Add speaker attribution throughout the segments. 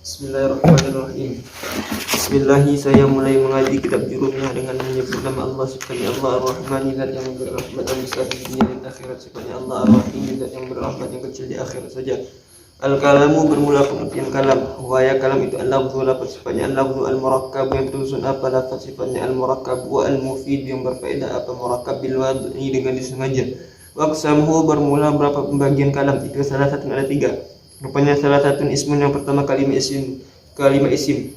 Speaker 1: Bismillahirrahmanirrahim. Bismillahi, saya mulai mengaji kitab Jurumiyah dengan menyebut nama Allah. Sifatnya Allah Ar-Rahman, zat yang berrahmat yang besar di dunia dan akhirat. Sifatnya Allah Ar-Rahim, zat yang berrahmat yang kecil di akhirat saja. Al-kalamu bermula pengertian kalam. Wahaya kalam itu al-lafzu, lafaz. Sifatnya al-lafzu al-murakkab yang tersusun apa lafaz. Sifatnya al-murakkab wa al-mufid yang berfaedah apa murakkab bil wad'i dengan disengaja. Waqsamuhu bermula berapa pembagian kalam? Itu salah satu ada 3. Rupanya salah satu ismun yang pertama kalimat isim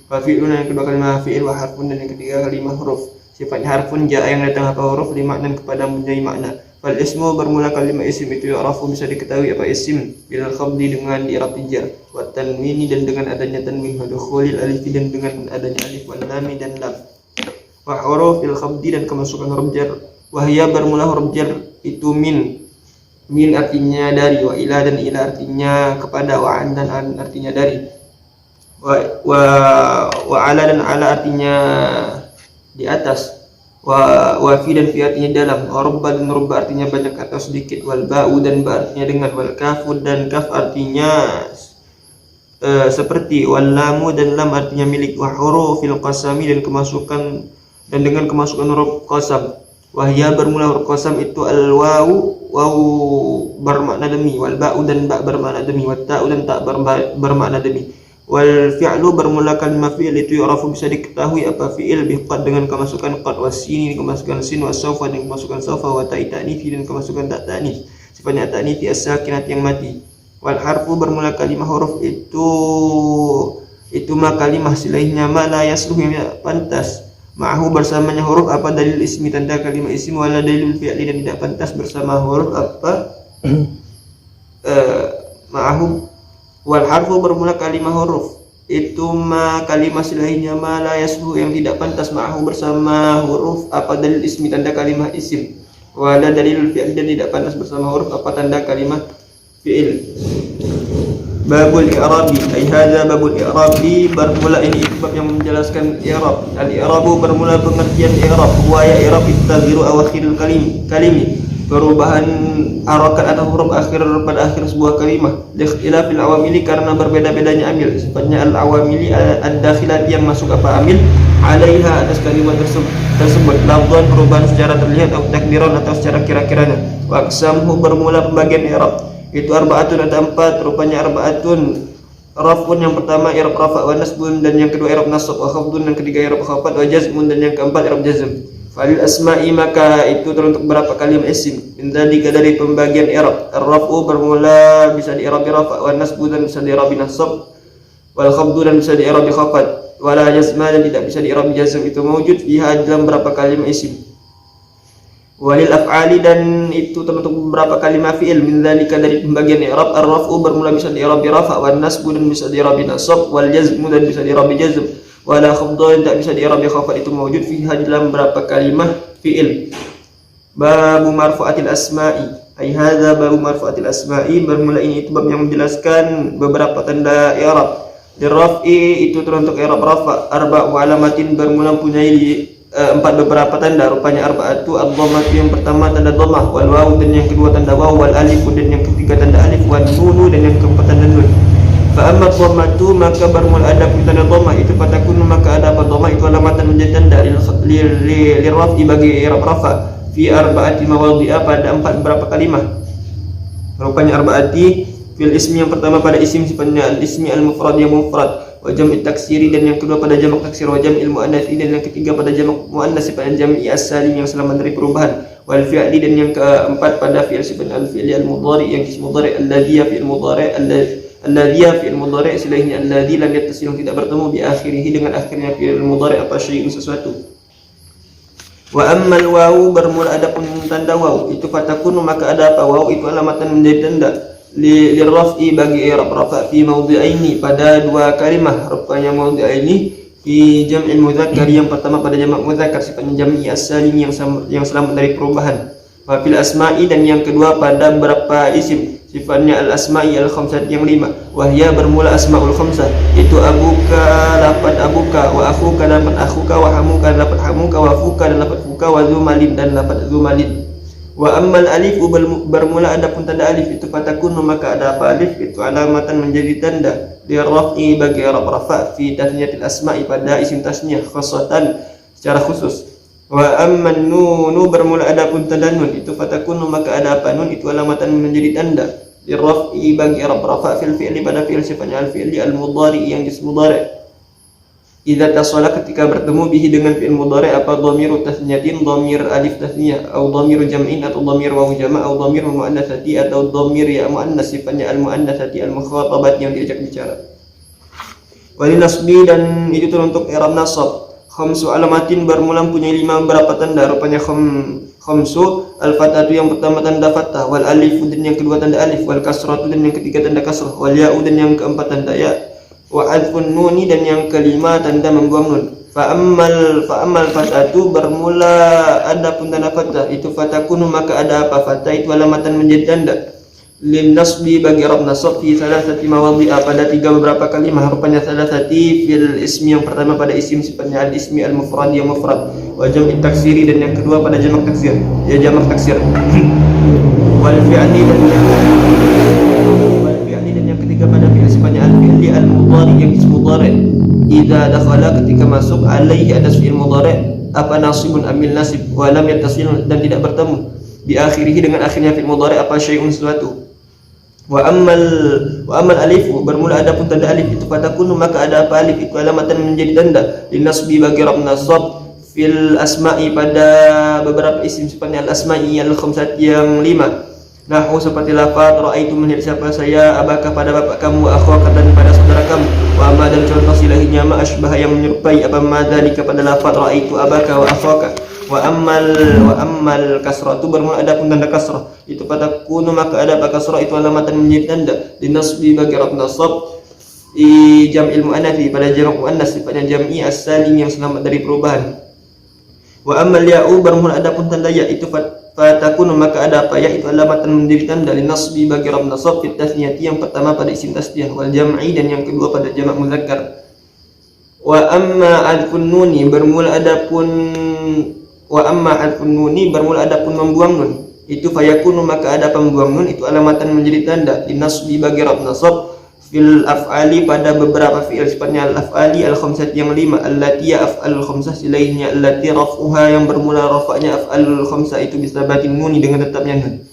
Speaker 1: wa fi'lun yang kedua kalimat fi'il wa harfun dan yang ketiga kalimat huruf. Sifatnya harfun ja'a yang datang apa huruf limaknan kepada mempunyai makna. Fal ismu bermula kalimat isim itu yu'rafu bisa diketahui apa isim bil khabdi dengan i'rab jar wa tanwini dan dengan adanya tanwin wa dukhulil alif dan dengan adanya alif wan lam dan lam wa hurufil khabdi dan kemasukan huruf jar. Wahya bermula huruf jar itu min artinya dari, wa ila dan ila artinya kepada, wa an dan an artinya dari, wa ala dan ala artinya di atas, wa fi dan fi artinya dalam, wa rubba dan rubba artinya banyak atau sedikit, wal ba'u dan ba artinya dengan, wal kafu dan kaf artinya seperti, wal lamu dan lam artinya milik, wa hurufil qasami dan kemasukan dan dengan kemasukan huruf qasam. Wahya bermula huruf qasam itu al-wawu, wawu bermakna demi, wal ba'u dan ba bermakna demi, wat ta'u dan ta bermakna demi. Wal fi'lu bermula kalimat fi'il itu yu'rafu bisa diketahui apa fi'il biqad dengan kemasukan qad, wasini kemasukan sin, wasawfa dan kemasukan sawfa, wa ta'i ta'nifi dan kemasukan ta' ta'nif. Sifatnya ta'nifi as-sakinat yang mati. Wal harfu bermula kalimat huruf itu ma kalimah silahnya ma la yasluh yang tidak pantas. Ma'ahu bersamanya huruf apa dalil ismi tanda kalimat isim, wala dalil fi'li dan tidak pantas bersama huruf apa ma'ahu. Wal harfu bermula kalimat huruf itu ma kalimat lainnya ma la yasbu yang tidak pantas ma'ahu bersama huruf apa dalil ismi tanda kalimat isim, wala dalil fi'li dan tidak pantas bersama huruf apa tanda kalimat fi'il. Babul i'rabi, ay hadza babul i'rabi, bermula ini bab yang menjelaskan i'rab. Al-i'rabu bermula pengertian i'rab, wa ya i'rab at-taghyiru awakhiril kalimi, perubahan harakat atau huruf akhir pada akhir sebuah kalimah. Ikhtilafil awamili karena berbeda-bedanya amil. Sifatnya al-awamili ad-dakhilati yang masuk apa amil alaiha atas kalimat tersebut. Lafdhan perubahan secara terlihat atau takdiran atau secara kira-kiranya. Wa aqsamuhu bermula pembagian i'rab itu arba'atun ada 4. Rupanya arba'atun rafun yang pertama i'rab rafa wa nasbun dan yang kedua i'rab nasab wa khafdun dan ketiga i'rab khafad wa jazmun dan yang keempat i'rab jazm. Falil asma'i maka itu teruntuk berapa kalimat isim min dzalika dari pembagian i'rab. Ar-raf'u bermula bisa di i'rab rafa wa nasbu dan bisa di i'rab nasab wal khafdu dan bisa di i'rab khafad wala jazma dan tidak bisa di i'rab jazm. Itu mewujud fiha dalam berapa kalimat isim. Walil af'ali dan itu terbentuk beberapa kalimat fi'il min dzalika dari pembagian i'rab. Ar-raf'u bermula bisa di i'rab rafa wan nasbu dan bisa di i'rab nasab wal jazmu dan bisa di i'rab jazm wala khafdhu dan tak bisa di i'rab khafad. Itu mewujud fiha dalam berapa kalimat fi'il. Babu marfu'atil asma'i, ay hadza babu marfu'atil asma'i, bermula ini itu bab yang menjelaskan beberapa tanda i'rab. Dirraf'i itu teruntuk i'rab rafa, arba'u alamatin bermula mempunyai 4 beberapa tanda. Rupanya arba'atu ad-dhammatu yang pertama tanda dhammah, wal wawu dan yang kedua tanda wawu, wal alif dan yang ketiga tanda alif, wan nunu dan yang keempat tanda nun. Fa amma dhammatu maka bermula ada tanda dhammah itu fatakun maka ada apa dhammah itu alamatan menjadi tanda lirraf'i bagi i'rab rafa fi arba'ati mawadhi'a pada 4 beberapa kalimah. Rupanya arba'ati fil ismi yang pertama pada isim sifatnya al-ismi al-mufrad yang mufrad, wa jam'i taksiri dan yang kedua pada jamak taksir, wa jam'il muannats dan yang ketiga pada jamak muannats sifatnya jam'i as-salim yang selamat dari perubahan, wal fi'li dan yang keempat pada fi'il sifatnya al-fi'li al-mudhari yang isim mudhari alladhi fi'il mudhari alladhi fi'il mudhari silahnya alladhi lam yattasil tidak bertemu bi akhirih dengan akhirnya fi'il mudhari apa syai'un sesuatu. Wa ammal wawu bermula adapun tanda wawu itu fatakun maka ada apa wawu itu alamatan menjadi tanda lirraf'i bagi i'rab rafa fi mawdhi'aini pada 2 kalimah. Rupanya mawdhi'aini fi jam'il mudzakkar yang pertama pada jamak mudzakkar sifatnya jam'i as-salim yang selamat dari perubahan. Wa fil asma'i dan yang kedua pada berapa isim sifatnya al-asma'i al-khamsah yang 5. Wahya bermula asma'ul khamsah itu abuka lafaz abuka, wa akhuka lafaz akhuka, wa hamuka lafaz hamuka, wa fuka dan lafaz fuka, wa zumalin dan lafaz zumalin. Wa ammal alif bermula adapun tanda alif itu fatakun maka ada apa alif itu alamatan menjadi tanda lirraf'i bagi i'rab rafa fi tasniyatil asma'i pada isim tasniyah khassatan secara khusus. Wa amman nunu bermula adapun tanda nun itu fatakunu maka ada apa nun itu alamatan menjadi tanda lirraf'i bagi i'rab rafa fil fi'li pada fi'il sifatnya al fi'li al mudhari yang ism mudhari. Idza tasala ketika bertemu bihi dengan fi'il mudhari apa dhamiru tasniyatin dhamir alif tasniyah atau dhamiru jam'in atau dhamir wawu jama' atau dhamir muannatsati atau dhamir ya muannas sifatnya al muannatsati al mukhatabat yang diajak bicara. Wal nasbi dan itu teruntuk i'rab nasab. Khamsu alamatin bermula punya 5 berapa tanda rupanya khamsu al fatatu yang pertama tanda fathah wal alif dan yang kedua tanda alif wal kasratu dan yang ketiga tanda kasrah wal ya'u dan yang keempat tanda ya wa adfun nuni dan yang kelima tanda membuang nun. Fa ammal fatatu bermula ada pun tanda fathah itu fatakunu maka ada apa fathah itu alamatan menjadi tanda lin nasbi bagi i'rab nasab fi salasati mawadhi'a pada 3 beberapa kalimah rupanya salasati fil ismi yang pertama pada isim sifatnya al ismi al mufrad yang mufrad wa jam'i taksiri dan yang kedua pada jamak taksir ya jamak taksir wal fi'li dan yang ketiga pada fi'il sifatnya al fi'li al mudhari yang ism mudhari idza dakhala ketika masuk alaihi atas fi'il mudhari apa nasibun amil nasib wa lam yattasil dan tidak bertemu di akhirih dengan akhirnya fi'il mudhari apa syai'un sesuatu. Wa ammal alifu bermula adapun tanda alif itu fatakunu maka ada apa alif itu alamatan menjadi tanda linasbi bagi i'rab nasab fil asma'i pada beberapa isim sifatnya al asma'i al khamsat yang 5. Nahu seperti lafaz ra'aitu melihat siapa saya abaka pada bapak kamu akhwaka dan pada saudara kamu wa ma dan contoh silahnya ma asbah yang menyerupai apa madzalika pada lafaz ra'aitu abaka wa akhwaka wa ammal kasratu bermula adapun tanda kasrah itu pada kunu maka ada apa kasrah itu alamatan menjadi tanda dinasbi bagi i'rab nasab jam'il muannats pada jamak muannas sifatnya jam'i as-salim yang selamat dari perubahan. Wa ammal ya'u bermula adapun tanda ya itu fatakunu maka ada apa ya itu alamatan menjadi tanda linasbi bagi i'rab nasab fi tasniyati yang pertama pada isim tasniyah wal jam'i dan yang kedua pada jamak muzakkar. Wa amma adfun nuni bermula adapun membuang nun itu fayakunu maka ada pembuang nun itu alamatan menjadi tanda dinasbi bagi i'rab nasab fil af'ali pada beberapa fi'il sifatnya al af'ali al khamsat yang 5 allati af'alul khamsah silainya allati raf'uha yang bermula rafa'nya af'alul khamsah itu bisabatin nuni dengan tetapnya nun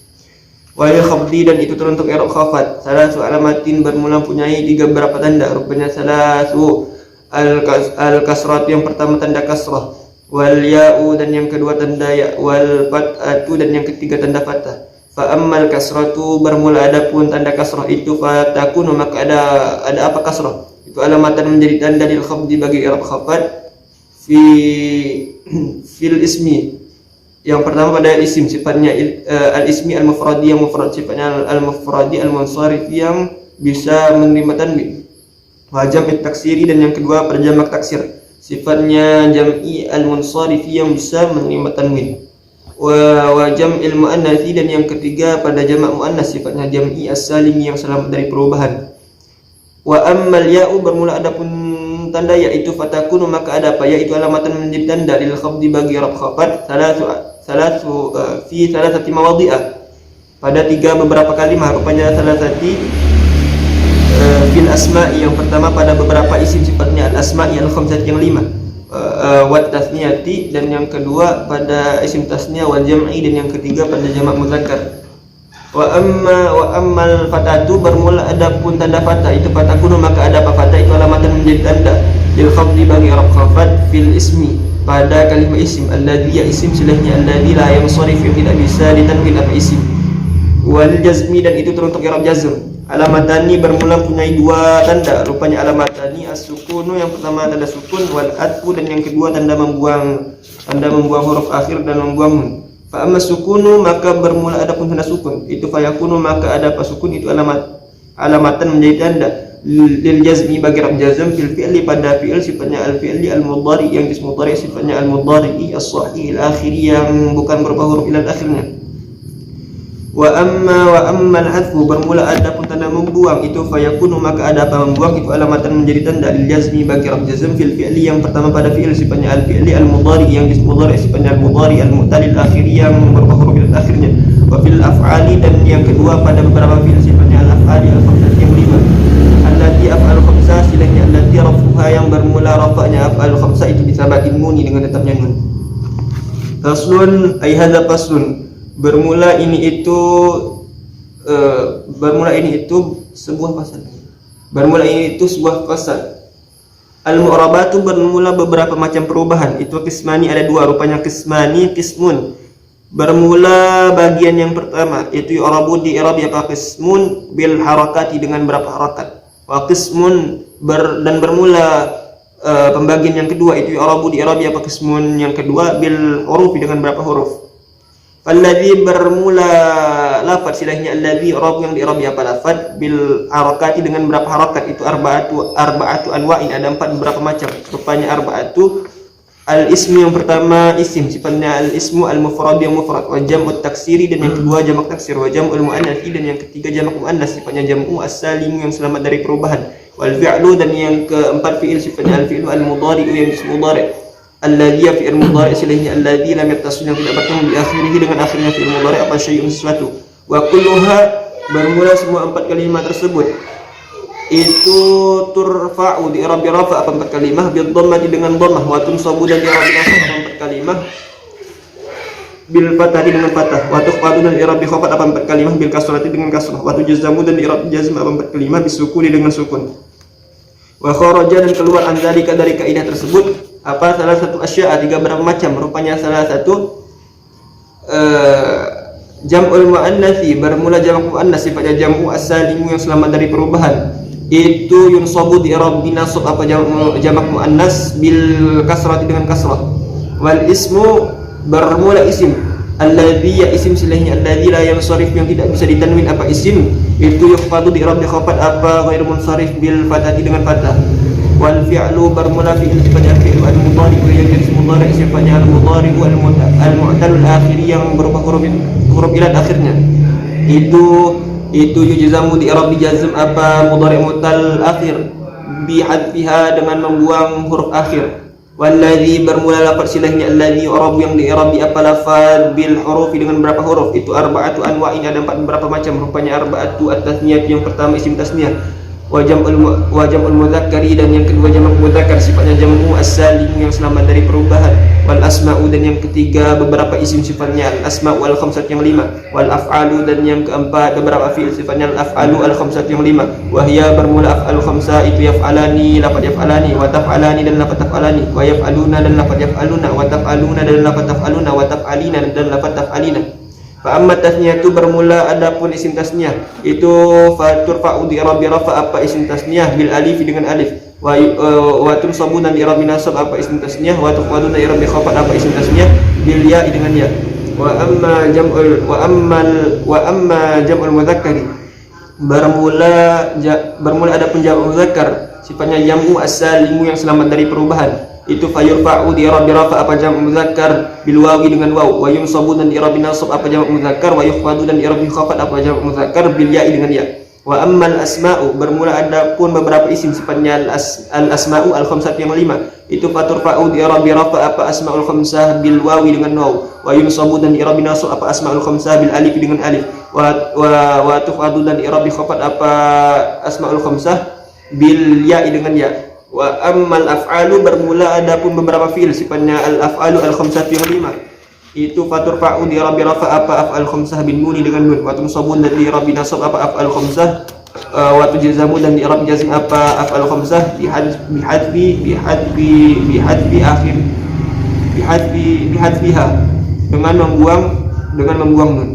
Speaker 1: wa khafdi dan itu teruntuk i'rab khafat salasu alamatin bermula punyai 3 berapa tanda rupanya salasu al kasrat yang pertama tanda kasrah wal ya'u dan yang kedua tanda ya wal fat'atu dan yang ketiga tanda fathah. Fa ammal kasratu bermula adapun tanda kasrah itu fatakunu maka ada apa kasrah itu alamatan menjadi tanda lil khafdi bagi i'rab khafat fil ismi yang pertama pada isim sifatnya al ismi al mufradi yang mufrad sifatnya al mufradi al munsharif yang bisa menerima tanwin wa jam'i taksiri dan yang kedua pada jamak taksir sifatnya jam'i al munsharif yang bisa menerima tanwin wa jam'il muannatsi dan yang ketiga pada jamak muannas sifatnya jam'i as-salim yang selamat dari perubahan. Wa ammal ya'u bermula adapun tanda ya itu fatakunu maka ada apa ya itu alamatan menjadi tanda lil khafdi bagi i'rab khafat salatu fi salasati mawadhi'a pada 3 beberapa kalimat rupanya salasati fil asma'i yang pertama pada beberapa isim sifatnya al asma'i al khamsat yang 5 wat tasniyati dan yang kedua pada isim tasniyah wal jam'i dan yang ketiga pada jamak muzakkar. Wa ammal fatatu bermula adapun tanda fatah itu fatakunu maka ada apa fatah itu alamatan menjadi tanda lil khafdi bagi i'rab khafat fil ismi pada kalimat isim alladhi ya isim silahnya alladhi la yansharif yang tidak bisa ditanwin apa isim wal jazmi dan itu teruntuk i'rab jazm. Alamatani bermula punya 2 tanda rupanya alamatani as-sukunu yang pertama tanda sukun wal atfu dan yang kedua tanda membuang huruf akhir dan membuang nun. Fa amma sukunu maka bermula adapun tanda sukun itu fayakunu maka ada apa sukun itu alamatan menjadi tanda lil jazmi bagi i'rab jazm fil fi'li pada fi'il sifatnya al fi'li al mudhari yang ism mudhari sifatnya al mudhari as-sahih al akhir yang bukan berupa huruf ila akhirnya. Wa amma al-hadfu bermula adapun tanda membuang itu fayakunu maka ada apa membuang itu alamatan menjadi tanda lil jazmi bagi i'rab jazm fil fi'li yang pertama pada fi'il sifatnya al fi'li al mudhari yang ism mudhari sifatnya al mudhari al mu'tal al akhir yang berupa huruf ila akhirnya wa fil af'ali dan yang kedua pada beberapa fi'il sifatnya al af'ali al khamsah yang 5 allati allati af'al khamsah silahnya allati rafuha yang bermula rafa'nya af'al khamsah itu disabatin nuni dengan tetapnya nun. Faslun ay hadza faslun, bermula ini itu sebuah pasal. Bermula ini itu sebuah pasal. Al-mu'rabatu bermula beberapa macam perubahan. Itu qismani ada dua, rupanya qismani, qismun. Bermula bagian yang pertama itu yu'rabu di i'rab apa qismun bil harakati dengan berapa harakat. Wa qismun dan bermula pembagian yang kedua itu yu'rabu di i'rab apa qismun yang kedua bil huruf dengan berapa huruf. Alladzi bermula lafaz silahnya alladzi i'rab yang di i'rab apa lafaz bil harakati dengan berapa harakat itu arba'atu anwa'in ada beberapa macam. Rupanya arba'atu al-ismu yang pertama isim, sifatnya al-ismu al-mufrad yang mufrad, wa jam'ut taksiri dan yang kedua jamak taksir, wa jam'ul muannatsi dan yang ketiga jamak muannas, sifatnya jam'u as-salim yang selamat dari perubahan, wal fi'lu dan yang keempat fi'il, sifatnya al-fi'lu al-mudhari yang ismu mudhari, alladzi fi'il mudhari silahnya alladzi lam yattasil yang tidak bertemu di akhirih dengan akhirnya fi'il mudhari apa syai'un sesuatu. Wa kulluha bermula semua empat kalimat tersebut itu turfa'u di i'rab rafa apa empat kalimah bil dhammati dengan dhammah, wa tunsabu dan di i'rab nasab apa empat kalimah bil fathati dengan fathah, wa tukhfadu dan di i'rab khafat apa empat kalimah bil kasrati dengan kasrah, wa tujzamu dan di i'rab jazm apa empat kalimah bisukuni dengan sukun. Wa kharaja dan keluar an dzalika dari kaidah tersebut apa salah satu asya tiga berapa macam, rupanya salah satu jam'ul muannatsi bermula jamak muannas, sifatnya jam'u as-salimu yang selamat dari perubahan, itu yunsabu di i'rab binasab apa jamak muannas bil kasrati dengan kasrah. Wal ismu bermula isim, alladzi ya isim silahnya alladzi la yansharif yang tidak bisa ditanwin apa isim, itu yukhfadu di i'rab khafat apa ghairu munsharif bil fathati dengan fathah. Wal fi'lu bermula fi'il sifatnya fi'il al-mudhari yang jenis mudhari sifatnya al-mudhari al-mu'tal al-akhir yang berupa huruf ilad akhirnya, itu yujzamu di i'rab jazm apa mudhari mutal akhir bi hadfiha dengan membuang huruf akhir. Walladzi bermula lafaz silahnya alladzi i'rab yang di i'rab apa lafaz bil huruf dengan berapa huruf itu arba'atu anwa'in ada berapa macam, rupanya arba'atu at-tasniyah yang pertama isim tasniyah, wa jam'ul mudzakkari dan yang kedua jamak mudzakkar, sifatnya jam'u as-salim yang selamat dari perubahan, wal asma'u dan yang ketiga beberapa isim, sifatnya al asma'u al khamsat yang lima, wal af'alu dan yang keempat beberapa fi'il, sifatnya al af'alu al khamsat yang lima, wa hiya bermula af'al khamsah itu yaf'alani lafaz yaf'alani, wa taf'alani dan lafaz taf'alani, wa yaf'aluna dan lafaz yaf'aluna, wa taf'aluna dan lafaz taf'aluna, wa taf'alina dan lafaz taf'alina. Fa amma tasniyah itu bermula adapun isim tasniyah itu faturfa'u di i'rab rafa apa isim tasniyah bil alif dengan alif, wa tunsabu dan di i'rab nasab apa isim tasniyah, wa tukhfadu dan i'rab khafat apa isim tasniyah bil ya dengan ya. Wa amma jam'ul mudzakkari bermula adapun jam'ul mudzakkar sifatnya jam'u as-salimu yang selamat dari perubahan, itu fayurfa'u di i'rab rafa apa jamak mudzakkar bil wawi dengan waw, wa yunsabu dan di i'rab nasab apa jamak mudzakkar, wa yukhfadu dan di i'rab khafat apa jamak mudzakkar bil ya'i dengan ya. Wa ammal asma'u bermula adapun beberapa isim sifatnya al asma'u al khamsat yang lima, itu faturfa'u di i'rab rafa apa asma'ul khamsah bil wawi dengan waw, wa yunsabu dan di i'rab nasab apa asma'ul khamsah bil alif dengan alif, wa tukhfadu dan di i'rab khafat apa asma'ul khamsah bil ya'i dengan ya. Wa ammal af'alu bermula adapun beberapa fi'il, sifatnya al af'alu al khamsah yang lima, itu faturfa'u di i'rab rafa apa af'al khamsah bin nuni dengan nun, wa tunsabun dan di i'rab nasab apa af'al khamsah, wa tujzamu dan di i'rab jazm apa af'al khamsah bi hadfiha dengan membuang nun.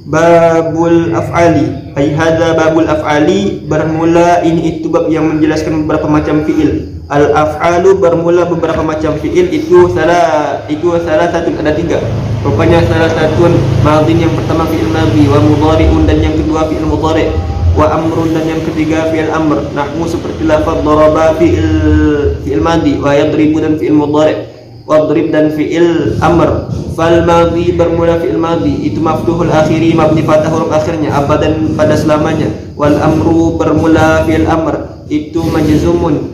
Speaker 1: Babul af'ali ay hadza babul af'ali bermula ini itu bab yang menjelaskan beberapa macam fi'il. Al af'alu bermula beberapa macam fi'il itu salah satu ada tiga, rupanya salah satu madin yang pertama fi'il madhi, wa mudhari'un dan yang kedua fi'il mudhari', wa amrun dan yang ketiga fi'il amr, nahwu seperti lafaz daraba fi'il madhi, wa yadribu dan fi'il mudhari', wadrib dan fi'il amr. Fal madhi bermula fi'il madhi itu maftuhul akhiri mabni fathah huruf akhirnya abadan pada selamanya. Wal amru bermula fi'il amr itu majzumun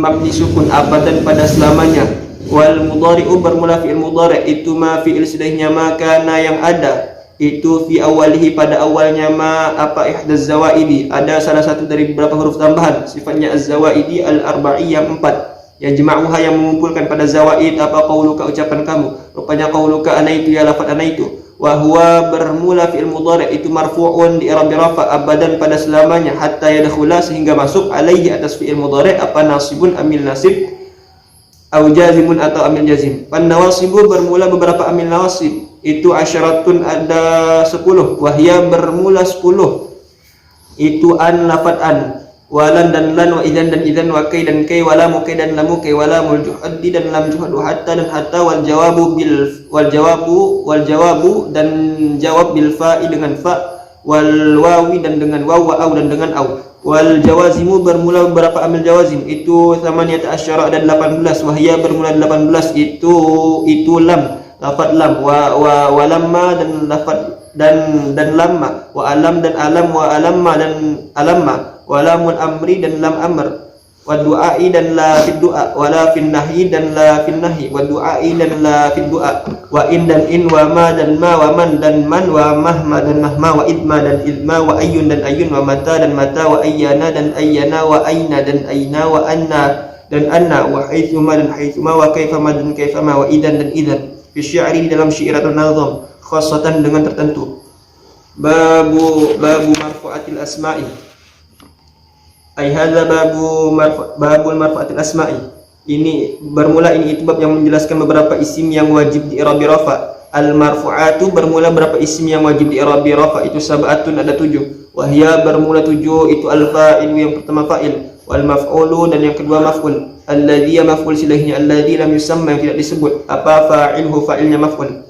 Speaker 1: mabni sukun abadan pada selamanya. Wal mudhari'u bermula fi'il mudhari itu ma fi'il sedahnya makana yang ada itu fi awalihi pada awalnya ma apa ihdaz zawaidi, ada salah satu dari beberapa huruf tambahan, sifatnya az-zawaidi al-arba'i yang 4, yang jema'uha yang mengumpulkan pada zawaid apa qauluka ucapan kamu, rupanya qauluka anaitu ya lafaz anaitu, wa huwa bermula fi'il mudhari' itu marfu'un di i'rab rafa abadan pada selamanya, hatta yadkhula sehingga masuk alaihi atas fi'il mudhari' apa nasibun amil nasib au jazimun atau amil jazim. Pan nawasibu bermula beberapa amil nawasib itu asyaratun ada 10, wahya bermula 10 itu an lafat an, walan dan lan, wa idan dan idan, wa kai dan kai, wala mukai dan lamu kai, wala mul juhadi dan lam juhad, hatta dan hatta, wal jawabu dan jawab bil fa'i dengan fa, wal wawi dan dengan waw, wa au dan dengan au. Wal jawazimu bermula beberapa amil jawazim itu thamaniyat asyara dan 18, wahya bermula 18 itu lam lafad lam, wa lamma dan lafad dan lamma, wa alam dan alam, wa alamma dan alamma, wa lamul amri dan lam amr, wa du'ai dan la fid du'a, wa la fin nahyi dan la fin nahyi, wa du'ai dan la fid du'a, wa in dan in, wa ma dan ma, wa man dan man, wa mahma dan mahma, wa idma dan idma, wa ayyun dan ayyun, wa mata dan mata, wa ayyana dan ayyana, wa aina dan aina, wa anna dan anna, wa haitsuma dan haitsuma, wa kaifama dan kaifama, wa idan dan idan. Fi syi'ri dalam syair atau nazam khassatan dengan tertentu. Babu marfu'atil asma'i. Ai hadza babul marfu'atil asma'i. Ini bermula ini itu bab yang menjelaskan beberapa isim yang wajib di i'rab rafa. Al marfu'atu bermula berapa isim yang wajib di i'rab rafa itu sab'atun ada 7. Wahya bermula 7 itu al fa'ilu yang pertama fa'il, wal maf'ulu dan yang kedua maf'ul. Alladhi maf'ul silahnya, alladhi lam yusamma yang tidak disebut apa fa'ilhu fa'ilnya maf'ul.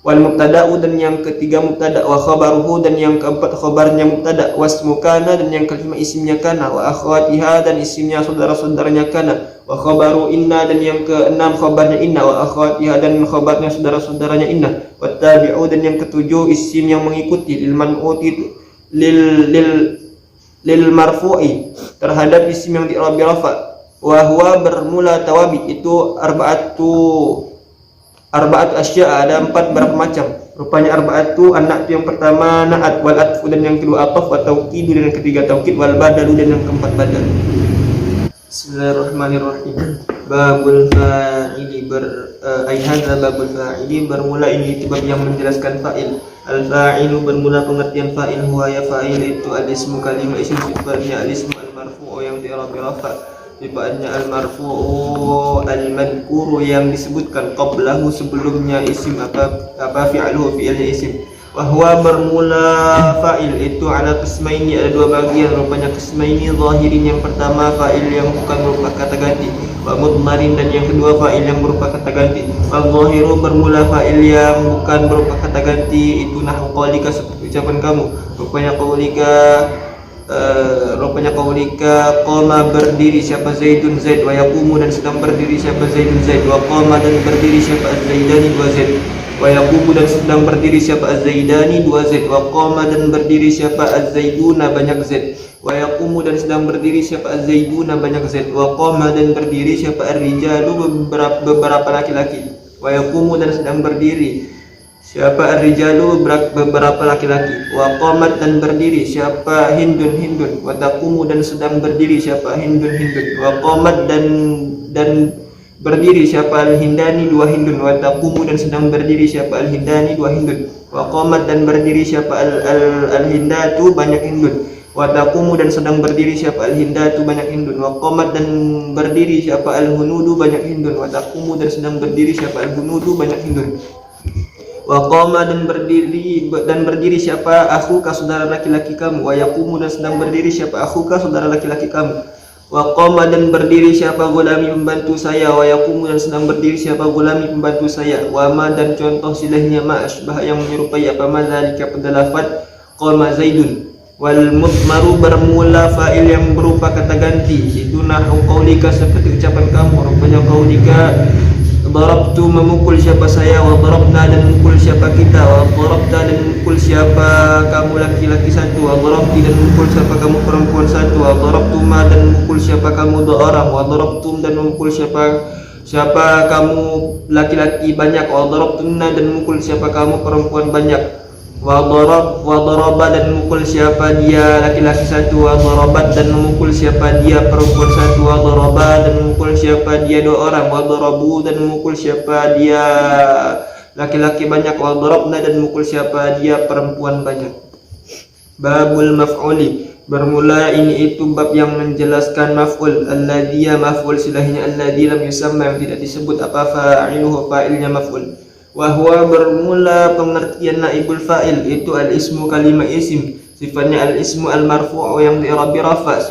Speaker 1: Wal mubtada'u dan yang ketiga mubtada', wa khabaruhu dan yang keempat khabarnya mubtada', wasmu kana dan yang kelima isimnya kana, wa akhwatiha dan isimnya saudara-saudaranya kana, wa khabaru inna dan yang keenam khabarnya inna, wa akhwatiha dan khabarnya saudara-saudaranya inna, wa tabi'u dan yang ketujuh isim yang mengikuti, lil man'uti lil marfu'i terhadap isim yang di-i'rab rafa. Wa huwa bermula tawabi itu arba'atu asya, ada 4 berapa macam, rupanya arba'atu anak itu yang pertama na'at, wal atfu dan yang kedua ataf, wa tauqid dan yang ketiga taukid, wal badalu dan yang keempat badal. Bismillahirrahmanirrahim. Babul fa'ili ai hadza babul fa'ili bermula ini itu bab yang menjelaskan fa'il. Al fa'ilu bermula pengertian fa'il huwa ya fa'il itu al ismu kalimah isim sifatnya al ismu al marfu'u yang di-i'rab rafa, sifatnya al marfu'u al madhkuru yang disebutkan qablahu sebelumnya isim apa fi'luhu fi'ilnya isim. Wa huwa bermula fa'il itu ala qismaini ada 2 bagian, rupanya qismaini zahirin yang pertama fa'il yang bukan berupa kata ganti, wa mudmarin dan yang kedua fa'il yang berupa kata ganti. Wa zahiru bermula fa'il yang bukan berupa kata ganti itu nahwu qaulika seperti ucapan kamu, rupanya qaulika qama berdiri siapa Zaidun Zaid, wa yaqumu dan sedang berdiri siapa Zaidun Zaid, wa qama dan berdiri siapa Az-Zaidani 2 Zaid, wa yaqumu dan sedang berdiri siapa Az-Zaidani 2 Zaid, wa qama dan berdiri siapa Az-Zaiduna banyak Zaid, wa yaqumu dan sedang berdiri siapa Az-Zaiduna banyak Zaid, wa qama dan berdiri siapa Ar-rijalu beberapa laki-laki, wa yaqumu dan sedang berdiri siapa ar-rijalu beberapa laki-laki, wa qamat dan berdiri siapa hindun, wa taqumu dan sedang berdiri siapa hindun, wa qamat dan berdiri siapa al-hindani 2 hindun, wa taqumu dan sedang berdiri siapa al-hindani 2 hindun, wa qamat dan berdiri siapa al-hindatu banyak hindun, wa taqumu dan sedang berdiri siapa al-hindatu banyak hindun, wa qamat dan berdiri siapa al-hunudu banyak hindun, wa taqumu dan sedang berdiri siapa al-hunudu banyak hindun. Wa qama dan berdiri siapa akhuka saudara laki-laki kamu, wa yaqumu dan sedang berdiri siapa akhuka saudara laki-laki kamu, wa qama dan berdiri siapa gulami pembantu saya, wa yaqumu dan sedang berdiri siapa gulami pembantu saya, wa ma dan contoh silahnya ma asbah yang menyerupai apa ma zalika pada lafaz qama Zaidun. Wal mudmaru bermula fa'il yang berupa kata ganti itu nahwu qaulika seperti ucapan kamu, rupanya qaulika darabtu memukul siapa saya, wa darabna dan memukul siapa kita, wa darabta dan memukul siapa kamu laki-laki satu, wa darabti dan memukul siapa kamu perempuan satu, wa darabtuma dan memukul siapa kamu 2 orang, wa darabtum dan memukul siapa kamu laki-laki banyak, wa darabtunna dan memukul siapa kamu perempuan banyak, wa daraba dan memukul siapa dia laki-laki satu, wa darabat dan memukul siapa dia perempuan satu, wa daraba dan memukul siapa dia dua orang, wa darabu dan memukul siapa dia laki-laki banyak, wa darabna dan memukul siapa dia perempuan banyak. Babul maf'uli, bermula ini itu bab yang menjelaskan maf'ul. Alladhi ya maf'ul silahnya alladhi lam yusamma yang tidak disebut apa fa'iluhu fa'ilnya maf'ul. Wahwa bermula pengertian naibul fa'il itu al-ismu kalimah isim, sifatnya al-ismu al-marfu'u yang di'rabi rafa.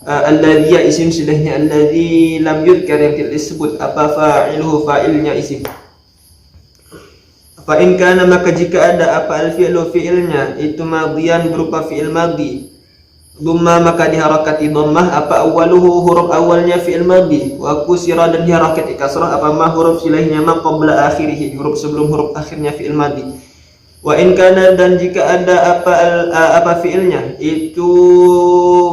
Speaker 1: Alladhi ya isim silahnya alladhi lam yudhkar yang tidak disebut apa fa'iluhu fa'ilnya isim. Fa in kana maka jika ada apa al-fi'lu fi'ilnya itu madhiyan berupa fi'il madhi, dumma maka diharakati dhammah apa awaluhu huruf awalnya fi'il madhi, wa kusira dan diharakati kasrah apa ma huruf silahnya ma qabla akhirih huruf sebelum huruf akhirnya fi'il madhi. Wa in kana dan jika ada apa fi'ilnya itu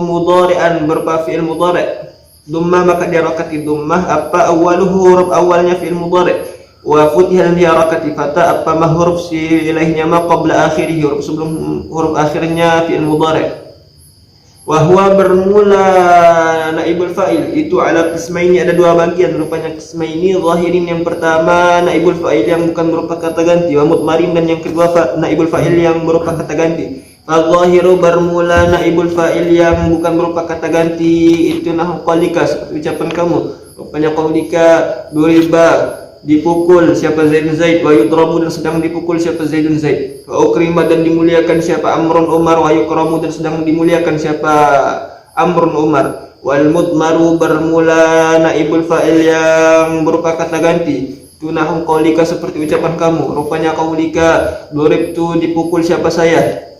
Speaker 1: mudhari'an berupa fi'il mudhari', dumma maka diharakati dhammah apa awaluhu huruf awalnya fi'il mudhari', wa futihah dan diharakati fatha apa ma huruf silahnya ma qabla akhirih huruf sebelum huruf akhirnya fi'il mudhari'. Wahwa bermula naibul fa'il itu ala qismaini ada dua bagian rupanya qismaini zahirin yang pertama naibul fa'il yang bukan berupa kata ganti, wa mudmarin dan yang kedua naibul fa'il yang berupa kata ganti. Al-zahiru bermula naibul fa'il yang bukan berupa kata ganti itu nahu qalika seperti ucapan kamu rupanya qalika duriba dipukul siapa Zaidun Zaid, wa yudrabu dan sedang dipukul siapa Zaidun Zaid, wa ukrima dan dimuliakan siapa Amrun Umar, wa yukramu dan sedang dimuliakan siapa Amrun Umar. Wal mudmaru bermula naibul fa'il yang berupa kata ganti tunahum qaulika seperti ucapan kamu rupanya qaulika duribtu dipukul siapa saya,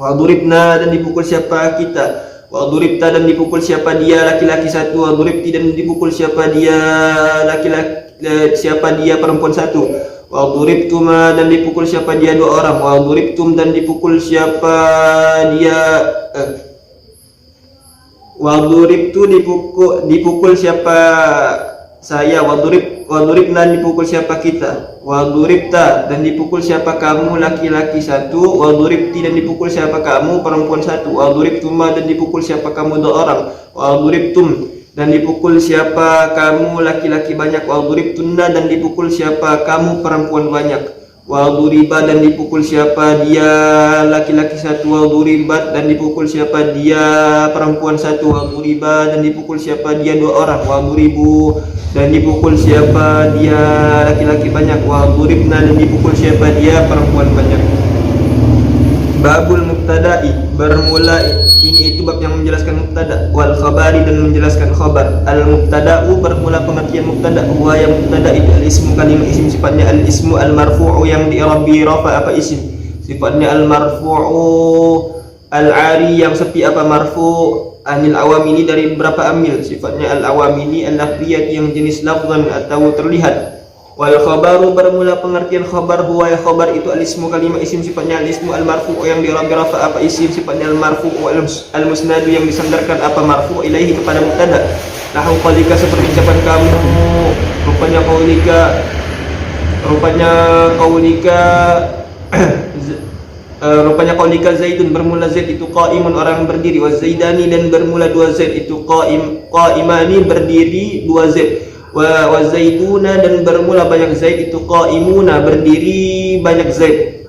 Speaker 1: wa duribna dan dipukul siapa kita, wa duribta dan dipukul siapa dia laki-laki satu, wa duribti dan dipukul siapa dia laki-laki siapa dia perempuan satu, wa duribtuma dan dipukul siapa dia dua orang, wa duribtum dan dipukul siapa dia wa duribtu dipukul siapa saya, wa duribna dipukul siapa kita, wa duribta dan dipukul siapa kamu laki-laki satu, wa duribti dan dipukul siapa kamu perempuan satu, wa duribtuma dan dipukul siapa kamu dua orang, wa duribtum dan dipukul siapa kamu laki-laki banyak, wa duribtunna dan dipukul siapa kamu perempuan banyak, wa duriba dan dipukul siapa dia laki-laki satu, wa duribat dan dipukul siapa dia perempuan satu, wa duriba dan dipukul siapa dia dua orang, wa duribu dan dipukul siapa dia laki-laki banyak, wa duribna dan dipukul siapa dia perempuan banyak. Babul mubtada'i bermula ini itu bab yang menjelaskan mubtada, wal khabari dan menjelaskan khabar. Al mubtada'u bermula pengertian mubtada, huwa yang mubtada itu al ismu kalimah isim sifatnya al ismu al marfu'u yang di'rabi rafa apa isim, sifatnya al marfu'u al ari yang sepi apa marfu' anil awamini dari beberapa amil, sifatnya al awamini al lafziyah yang jenis lafzan atau terlihat. Wal khabaru bermula pengertian khabar, huwa ya khabar itu al ismu kalimah isim sifatnya al ismu al marfu' yang dirabi rafa apa isim sifatnya al marfu' al musnadu yang disandarkan apa marfu' ilaihi kepada mubtada. Nahu qaulika seperti ucapan kamu rupanya qaulika Zaidun bermula Zaid itu qaimun orang berdiri, wa Zaidani dan bermula dua Zaid itu qaimani berdiri dua Zaid, wa zaiduna dan bermula banyak Zaid itu qaimuna berdiri banyak Zaid.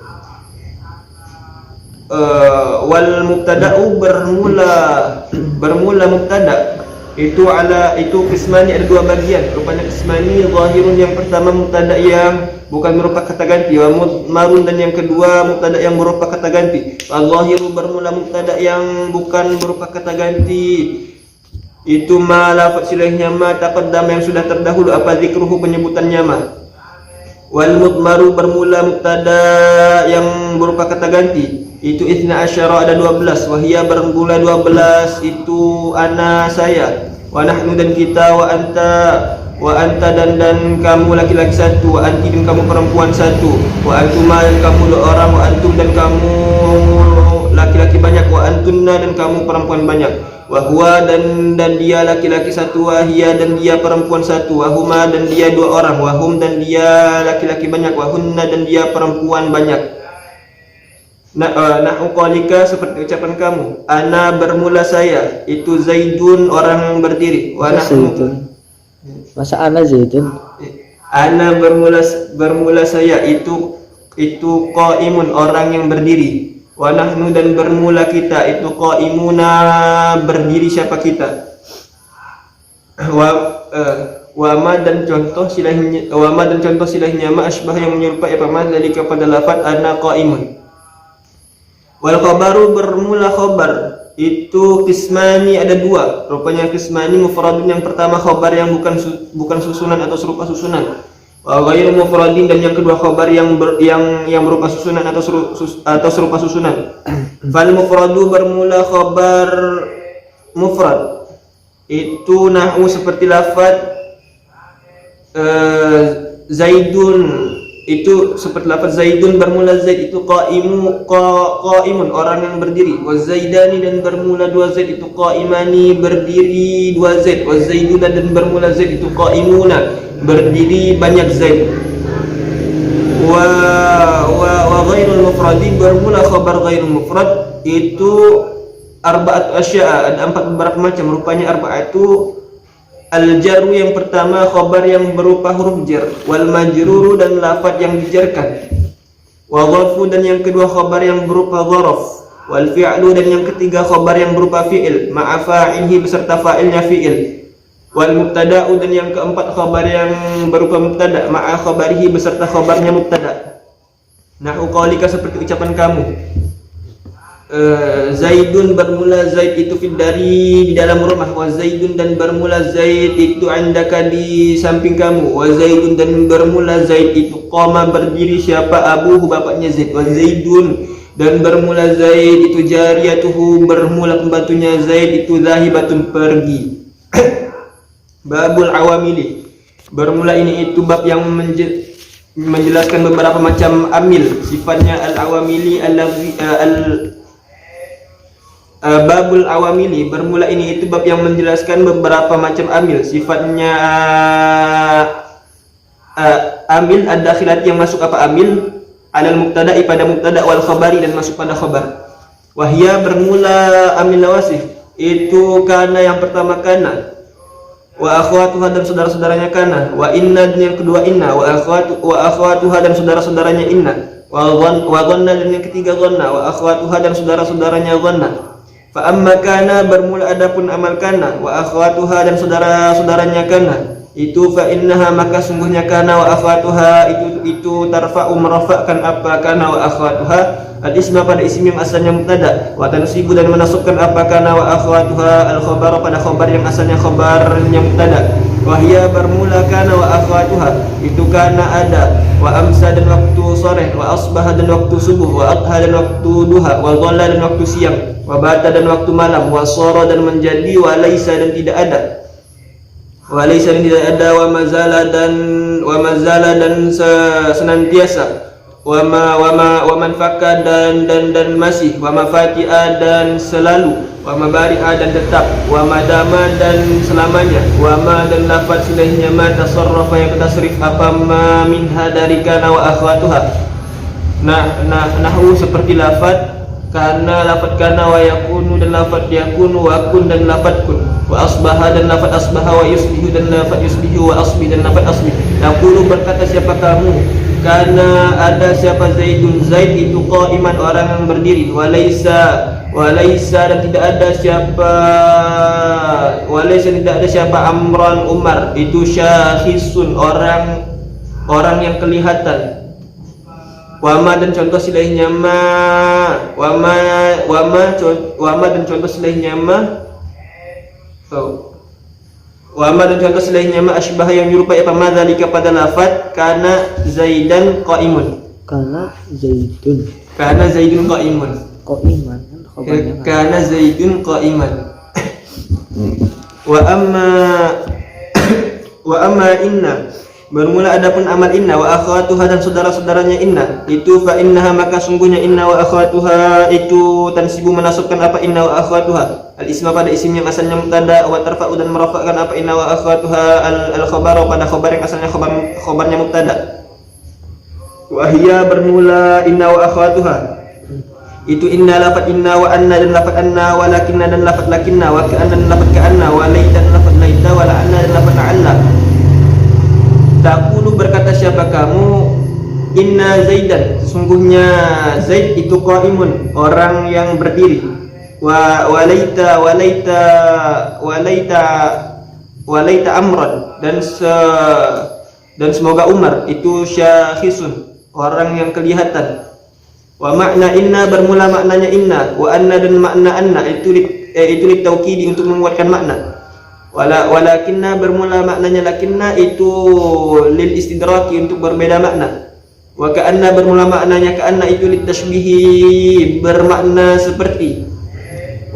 Speaker 1: Wal mubtada'u bermula mubtada itu qismani ada dua bagian rupanya qismani zahirun yang pertama mubtada yang bukan berupa kata ganti, wa mudmarun dan yang kedua mubtada yang berupa kata ganti. Al-zahiru bermula mubtada yang bukan berupa kata ganti itu ma lafaz silahnya ma taqaddam yang sudah terdahulu apa zikruhu penyebutannya ma. Wal mudmaru bermula mubtada yang berupa kata ganti itu isna asyara ada 12, wahia bermula 12 itu ana saya, wa nahnu dan kita, wa anta dan kamu laki-laki satu, wa anti dan kamu perempuan satu, wa antuma dan kamu dua orang, wa antum dan kamu laki-laki banyak, wa antunna dan kamu perempuan banyak. Wa huwa dan dia laki-laki satu, wa hiya dan dia perempuan satu, wa huma dan dia dua orang, wa hum dan dia laki-laki banyak, wa hunna dan dia perempuan banyak. Nahu qalika seperti ucapan kamu. Ana bermula saya, itu Zaidun orang yang berdiri. Wa nahnu.
Speaker 2: Masa ana Zaidun?
Speaker 1: Ana bermula saya, itu qaimun orang yang berdiri. Wa nahnu dan bermula kita, itu qaimuna berdiri siapa kita. Wa ma dan contoh silahnya ma asbah yang menyerupai apa ma dari kepada lafaz ana qaimun. Wal khabaru bermula khabar itu kismani ada dua, rupanya kismani mufradun yang pertama khabar yang bukan susunan atau serupa susunan, wa ghairu mufradin dan yang kedua khabar yang berupa susunan atau serupa susunan. Fal mufradu bermula khabar mufrad itu nahu seperti lafaz Zaidun, itu seperti lafaz Zaidun bermula Zaid itu qaimun orang yang berdiri. Wa Zaidani dan bermula dua Zaid itu qaimani berdiri dua Zaid. Wa Zaiduna dan bermula Zaid itu qaimuna berdiri banyak Zaid. Wa ghairul mufradi bermula khabar ghairul mufrad itu arba'atu asya'a, ada beberapa macam, rupanya arba'atu al-jarru yang pertama khabar yang berupa huruf jar, wal majruru dan lafaz yang dijarkan, wa dharfu dan yang kedua khabar yang berupa dharaf, wal fi'lu dan yang ketiga khabar yang berupa fi'il ma'a fa'ilhi beserta fa'ilnya fi'il, wal mubtada'u dan yang keempat khabar yang berupa mubtada ma'a khabarihi beserta khabarnya mubtada. Nahu qaulika seperti ucapan kamu. Zaidun bermula Zaid itu di dalam rumah. Wa Zaidun dan bermula Zaid itu andaka di samping kamu. Wa Zaidun dan bermula Zaid itu qama berdiri siapa abuhu bapaknya Zaid. Wa Zaidun dan bermula Zaid itu jariyatuhu bermula pembantunya Zaid itu zahibatun pergi. Babul awamili bermula ini itu bab yang menjelaskan beberapa macam amil, sifatnya al-awamili babul awamili bermula ini itu bab yang menjelaskan beberapa macam amil, sifatnya amil ad-dakhilat yang masuk apa amil alal mubtada'i pada mubtada wal khabari dan masuk pada khabar. Wahia bermula amil nawasih itu kana yang pertama kana, wa akhwatuha dan saudara-saudaranya kana, wa inna dan yang kedua inna, wa akhwatuha dan saudara-saudaranya inna, wa dhanna dan yang ketiga dhanna, wa akhwatuha dan saudara-saudaranya dhanna. Fa amma kana bermula adapun amal kana, wa akhwatuha dan saudara-saudaranya kana, itu fa innaha maka sungguhnya kana wa akhwatuha itu tarfa'u merafa'kan apa kana wa akhwatuha al-isma pada isim yang asalnya mubtada, wa tansibu dan menasubkan apa kana wa akhwatuha al-khabar pada khabar yang asalnya khabarnya mubtada. Wahia bermula kana wa akhwatuha itu kana ada, wa amsa dan waktu sore, wa asbaha dan waktu subuh, wa adha dan waktu duha, wa dhalla dan waktu siang, wa bata dan waktu malam, wa sara dan menjadi, wa laisa dan tidak ada, wa laisa dan tidak ada, wa mazala dan senantiasa, wa man fakka dan masih, wa mafati'a dan selalu, wa mabari'a dan tetap, wa madama dan selamanya, wa ma dan lafaz silahnya ma tasarrafa yang tasrif apa ma minha dari kana wa akhwatuha. Nahwu seperti lafaz kana, lafaz kana, wa yakunu dan lafaz yakunu, wa kun dan lafaz kun, wa asbaha dan lafaz asbaha, wa yusbihu dan lafaz yusbihu, wa asbi dan lafaz asbi. Naqulu berkata siapa kamu, karena ada siapa Zaidun Zaid itu qaiman orang yang berdiri, walaisa dan tidak ada siapa Amran Umar itu syakhisun orang yang kelihatan. Wama dan contoh silahnya ma, wama dan contoh silahnya ma, wama dan contoh silahnya ma asbah yang menyerupai apa ma dzalika pada lafaz kana Zaidan qaimun,
Speaker 2: Kana Zaidun
Speaker 1: qaimun,
Speaker 2: qaiman kan khabarnya.
Speaker 1: Kana Zaidun qaiman. Wa amma inna bermula adapun amal inna, wa akhwatuha dan saudara-saudaranya inna itu fa innaha maka sungguhnya inna wa akhwatuha itu tansibu menasabkan apa inna wa akhwatuha al-isma pada isim yang asalnya mubtada, wa tarfa'u dan merafa'kan apa inna wa akhwatuha al-khabar pada khabar yang asalnya khabarnya mubtada. Wa hiya bermula inna wa akhwatuha Itu inna, lafad inna, wa anna dan lafad anna, wa lakinna dan lafad lakinna, wa ka'anna dan lafad ka'anna, wa laita dan lafad laita, wa la'anna dan lafad la'alla. Taqulu, berkata siapa kamu, inna Zaidan, sesungguhnya Zaid itu qaimun, orang yang berdiri. Walaita Amran, dan semoga Umar itu syakhisun, orang yang kelihatan. Wa makna inna, bermula maknanya inna, wa anna dan makna anna itu litaukidi, untuk menguatkan makna. Walakinna, bermula maknanya lakinna itu lil istidraki, untuk berbeda makna. Wa ka'anna, bermula maknanya ka'anna itu litashbihi, bermakna seperti.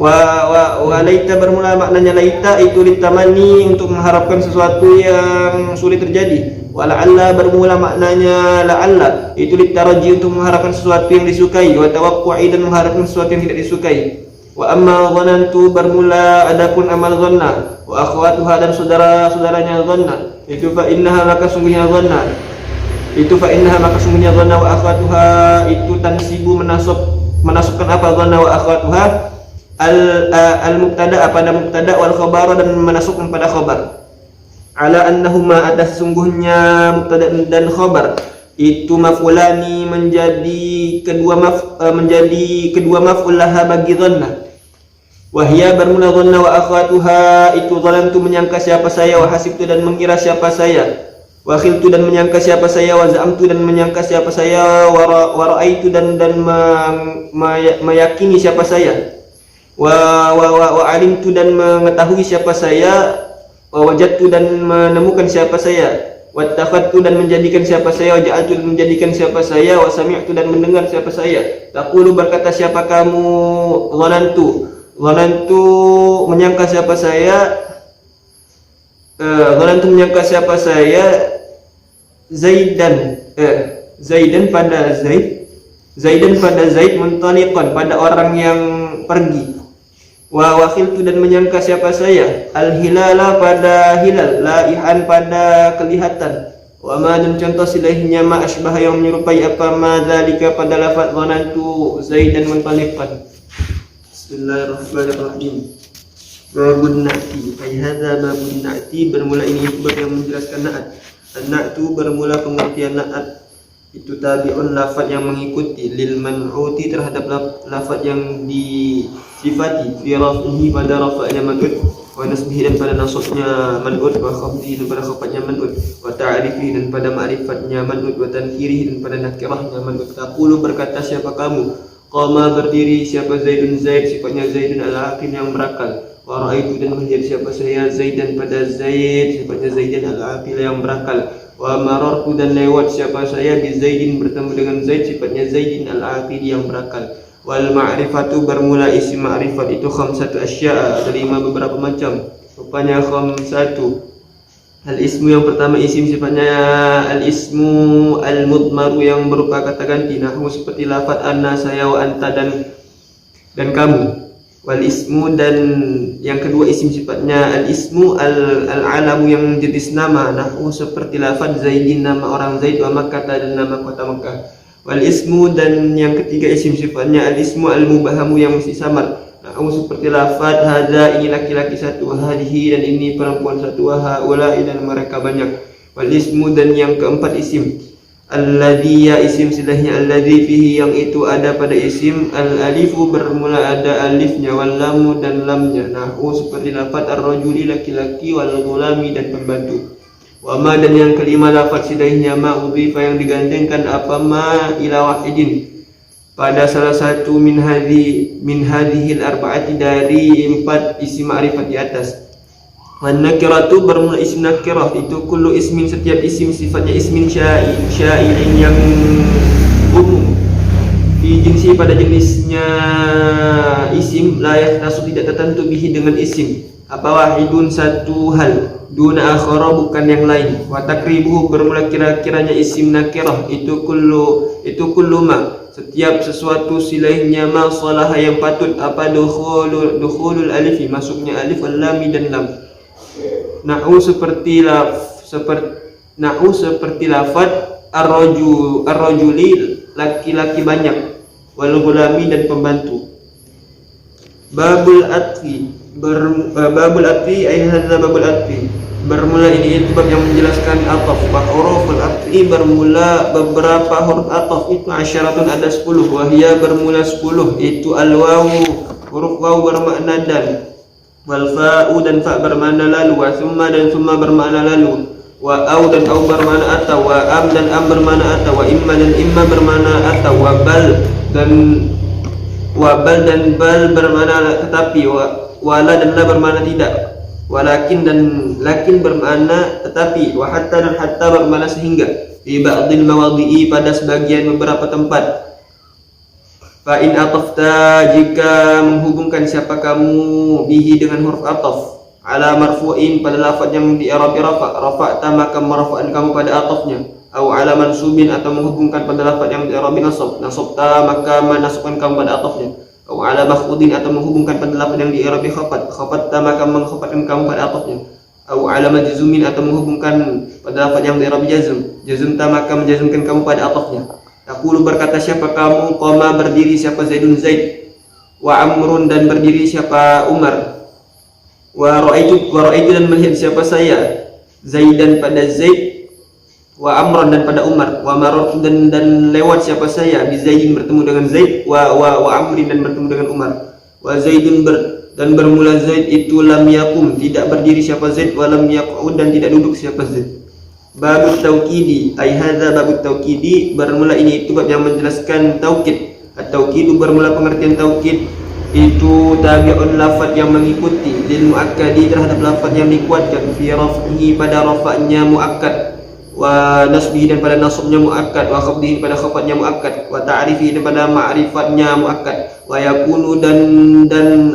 Speaker 1: Wa laita, bermula maknanya laita itu litamani, untuk mengharapkan sesuatu yang sulit terjadi. Wa la'alla, bermula maknanya la'alla itu litaraji, untuk mengharapkan sesuatu yang disukai. Wa tawaqqu'i, dan mengharapkan sesuatu yang tidak disukai. Wa amma dhanantu, bermula adapun amal dhanna, wa akhwatuha, dan saudara-saudaranya dhanna, itu fa innaha, maka sungguhnya dhanna, wa akhwatuha itu tansibu, menasabkan apa dhanna wa akhwatuha al-mubtada pada mubtada, wal khabar, dan menasabkan pada khabar. Ala annahuma, atas sungguhnya mubtada dan khabar itu maf'ulani, menjadi kedua maf'ul laha bagi dhanna. Wahya, bermula dhanna, wa akhwatuha itu zalamtu, menyangka siapa saya, wa hasibtu, dan mengira siapa saya, wa khiltu, dan menyangka siapa saya, wa za'amtu, dan menyangka siapa saya, wa ra'aitu, dan meyakini siapa saya, wa alimtu, dan mengetahui siapa saya, wa wajadtu, dan menemukan siapa saya, wa takhadtu, dan menjadikan siapa saya, wa ja'altu, dan menjadikan siapa saya, wa sami'tu, dan mendengar siapa saya. Taqulu, berkata siapa kamu, dhanantu, menyangka siapa saya, menyangka siapa saya, Zaidan pada Zaid, muntaliqan, pada orang yang pergi. Wa wakhiltu, dan menyangka siapa saya, al-hilala, pada hilal, laihan, pada kelihatan. Wa ma, dan contoh silahnya ma asbah, yang menyerupai apa ma dzalika pada lafaz dhanantu Zaidan muntaliqan. Bismillahirrahmanirrahim. Babun na'ti, ay hadza babun na'ti, bermula ini bab yang menjelaskan na'at. An-na'tu, bermula pengertian na'at itu tabi'un, lafaz yang mengikuti, lil man'uti, terhadap lafaz yang disifati, fi raf'ihi, pada rafa'nya man'ut, wa nasbihi, dan pada nasabnya man'ut, wa khafdihi, dan pada khafadnya man'ut, wa ta'rifihi, dan pada ma'rifatnya man'ut, wa tankirihi, dan pada nakirahnya man'ut. Taqulu, berkata siapa kamu, qama, berdiri siapa Zaidun, Zaid, sifatnya Zaidun al-aqil, yang berakal. Wa ra'aitu, dan melihat siapa saya, Zaidan pada Zaid, sifatnya Zaidan al-aqil, yang berakal. Wa marartu, dan lewat siapa saya, bi Zaidin, bertemu dengan Zaid, sifatnya Zaidin al-aqil, yang berakal. Wal ma'rifatu, bermula isim ma'rifat itu khamsatu asya'a, ada 5 beberapa macam, rupanya khamsatu. Al-ismu, yang pertama isim, sifatnya al-ismu al-mudmaru, yang berupa kata ganti, nahwu seperti lafaz anna, saya, wa anta, dan kamu. Wal ismu, dan yang kedua isim, sifatnya al-ismu al-alamu, yang jenis nama, nahwu seperti lafaz Zaidin, nama orang Zaid, wa Makkah, dan nama kota Makkah. Wal ismu, dan yang ketiga isim, sifatnya al-ismu al-mubahamu, yang mesti samar, nahwu seperti lafaz hadza, ini laki-laki satu, wa hadhihi, dan ini perempuan satu, wa haula'i, dan mereka banyak. Wal ismu, dan yang keempat isim alladhi, ya isim silahnya alladhi fihi, yang itu ada pada isim, al-alifu, bermula ada alifnya, wal lamu, dan lamnya, nahwu seperti lafaz ar-rajuli, laki-laki, wal ghulami, dan pembantu. Wa ma, dan yang kelima lafaz silahnya ma udhifa, yang digandengkan apa ma ila wahidin, pada salah satu min hadhil arba'ati, dari 4 isim ma'rifat di atas. Wan nakiratu, bermula isim nakirah itu kullu ismin, setiap isim, sifatnya ismin syai'in, yang umum, fi jinsi, pada jenisnya isim, la yahtasu, tidak tertentu, bihi, dengan isim, apa wahidun, satu hal, duna akhara, bukan yang lain. Wa takribuhu, bermula kira-kiranya isim nakirah itu kullu ma, setiap sesuatu silahnya ma salaha, yang patut apa dukhulul alifi, masuknya alif, wal lami, dan lam. Nahwu seperti lafaz ar-rajuli, laki-laki banyak, wal ghulami dan pembantu. Babul atfi babul atfi ay hadza babul atfi. Bermula ini itu bab yang menjelaskan ataf. Wa huruful atfi bermula beberapa huruf ataf itu asyaratun ada 10. Wahia bermula 10 itu al-wawu, huruf waw bermakna dan, wal fa'u dan fa bermakna lalu, wa thumma dan thumma bermakna lalu, wa au dan au bermakna atau, wa am dan am bermakna atau, wa imma dan imma bermakna atau, wa bal dan bal bermakna tetapi, wala dan la bermakna tidak, walakin dan lakin bermakna tetapi, wa hatta dan hatta bermakna sehingga, fi ba'dil mawadhi'i pada sebagian beberapa tempat. Fa in atafta jika menghubungkan siapa kamu bihi dengan huruf ataf ala marfu'in pada lafaz yang di i'rab rafa'ta maka merafa'an kamu pada atafnya, atau ala mansubin atau menghubungkan pada lafaz yang di i'rab nasabta maka menasabkan kamu pada atafnya, atau ala makhfudin atau menghubungkan pada lafaz yang di i'rab khafatta maka mengkhafatkan kamu pada atafnya, atau ala majzumin atau menghubungkan pada lafaz yang di i'rab jazmta maka menjazmkan kamu pada atafnya. Taqulu berkata siapa kamu, qama berdiri siapa Zaidun Zaid, wa Amrun dan berdiri siapa Umar, wa ra'aitu dan melihat siapa saya Zaidan pada Zaid, wa Amran dan pada Umar, wa marartu dan lewat siapa saya bi Zaidin bertemu dengan Zaid, wa Amrin dan bertemu dengan Umar, wa Zaidun dan bermula Zaid itu lam yakum tidak berdiri siapa Zaid, wa lam yaq'ud dan tidak duduk siapa Zaid. Babut taukidi ay hadza babut taukidi bermula ini itu bab yang menjelaskan taukid. At-taukidu bermula pengertian taukid itu tabi'un lafaz yang mengikuti lil muakkadi terhadap lafaz yang dikuatkan fi raf'ihi pada rafa'nya muakkad, wa nasbihi dan pada nasabnya muakkad, wa khafdihi pada khafadnya muakkad, wa ta'rifihi dan pada ma'rifatnya muakkad, wa yakunu dan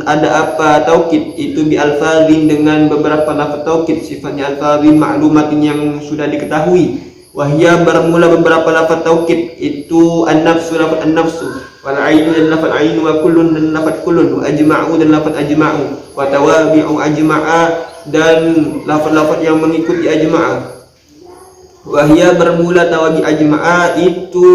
Speaker 1: ada apa taukid itu bi alfazin dengan beberapa lafaz taukid sifatnya alfazin ma'lumatin yang sudah diketahui. Wahia bermula beberapa lafaz taukid itu an-nafsu lafaz an-nafsu, wal ainu dan lafaz ainu, wa kullun dan lafaz kullun, wa ajma'u dan lafaz ajma'u, wa tawabi'u ajma'a dan lafaz-lafaz yang mengikuti ajma'a. Wahia bermula tawabi ajma'a itu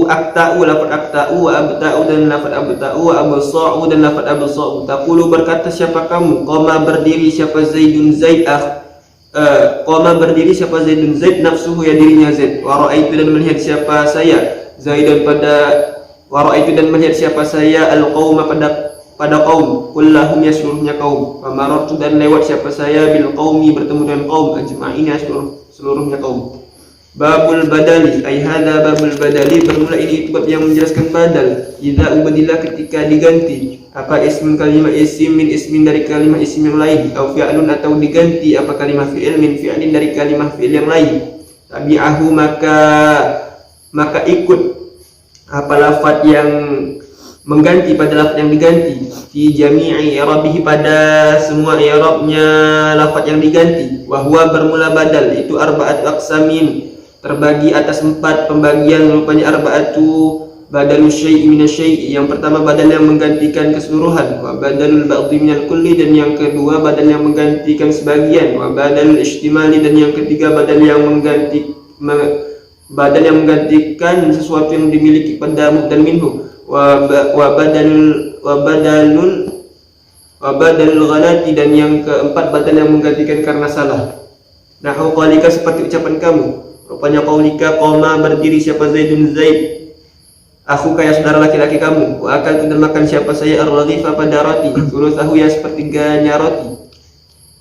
Speaker 1: akta'u lafaz akta'u, wa abta'u dan lafaz abta'u, wa absa'u dan lafaz absa'u. Taqulu berkata siapa kamu, qama berdiri siapa Zaidun Zaid qama berdiri siapa Zaidun Zaid nafsuhu ya dirinya Zaid, wa ra'aitu dan melihat siapa saya Zaidan wa ra'aitu dan melihat siapa saya al-qauma pada kaum, kullahum ya seluruhnya kaum, wa marartu dan lewat siapa saya bil qaumi bertemu dengan kaum ajma'ina seluruhnya kaum. Babul badali ay hadza babul badali bermula ini itu bab yang menjelaskan badal. Idza ubadillah ketika diganti apa ismin kalimah isim min ismin dari kalimah isim yang lain, atau fi'lun atau diganti apa kalimah fi'il min fi'lin dari kalimah fi'il yang lain, tabi'ahu maka ikut apa lafaz yang mengganti pada lafaz yang diganti, fi jami'i i'rabihi pada semua i'rabnya lafaz yang diganti. Wa huwa bermula badal itu arba'at aqsamin terbagi atas 4 pembagian, rupanya arba'atu badalul syai'i minasyai'i. Yang pertama badal yang menggantikan keseluruhan, wa badalul ba'dhi minal kulli dan yang kedua badal yang menggantikan sebagian, wa badalul istimali dan yang ketiga badal yang menggantikan sesuatu yang dimiliki pada mubdal minhu, wa badalul ghalati dan yang keempat badal yang menggantikan karena salah. Nahu qalika seperti ucapan kamu, rupanya qaulika qama berdiri siapa Zaidun Zaid, aku kayak saudara laki-laki kamu, wa akan dan makan siapa saya ar-raghifa pada roti, thuluthahu ya sepertiganya roti,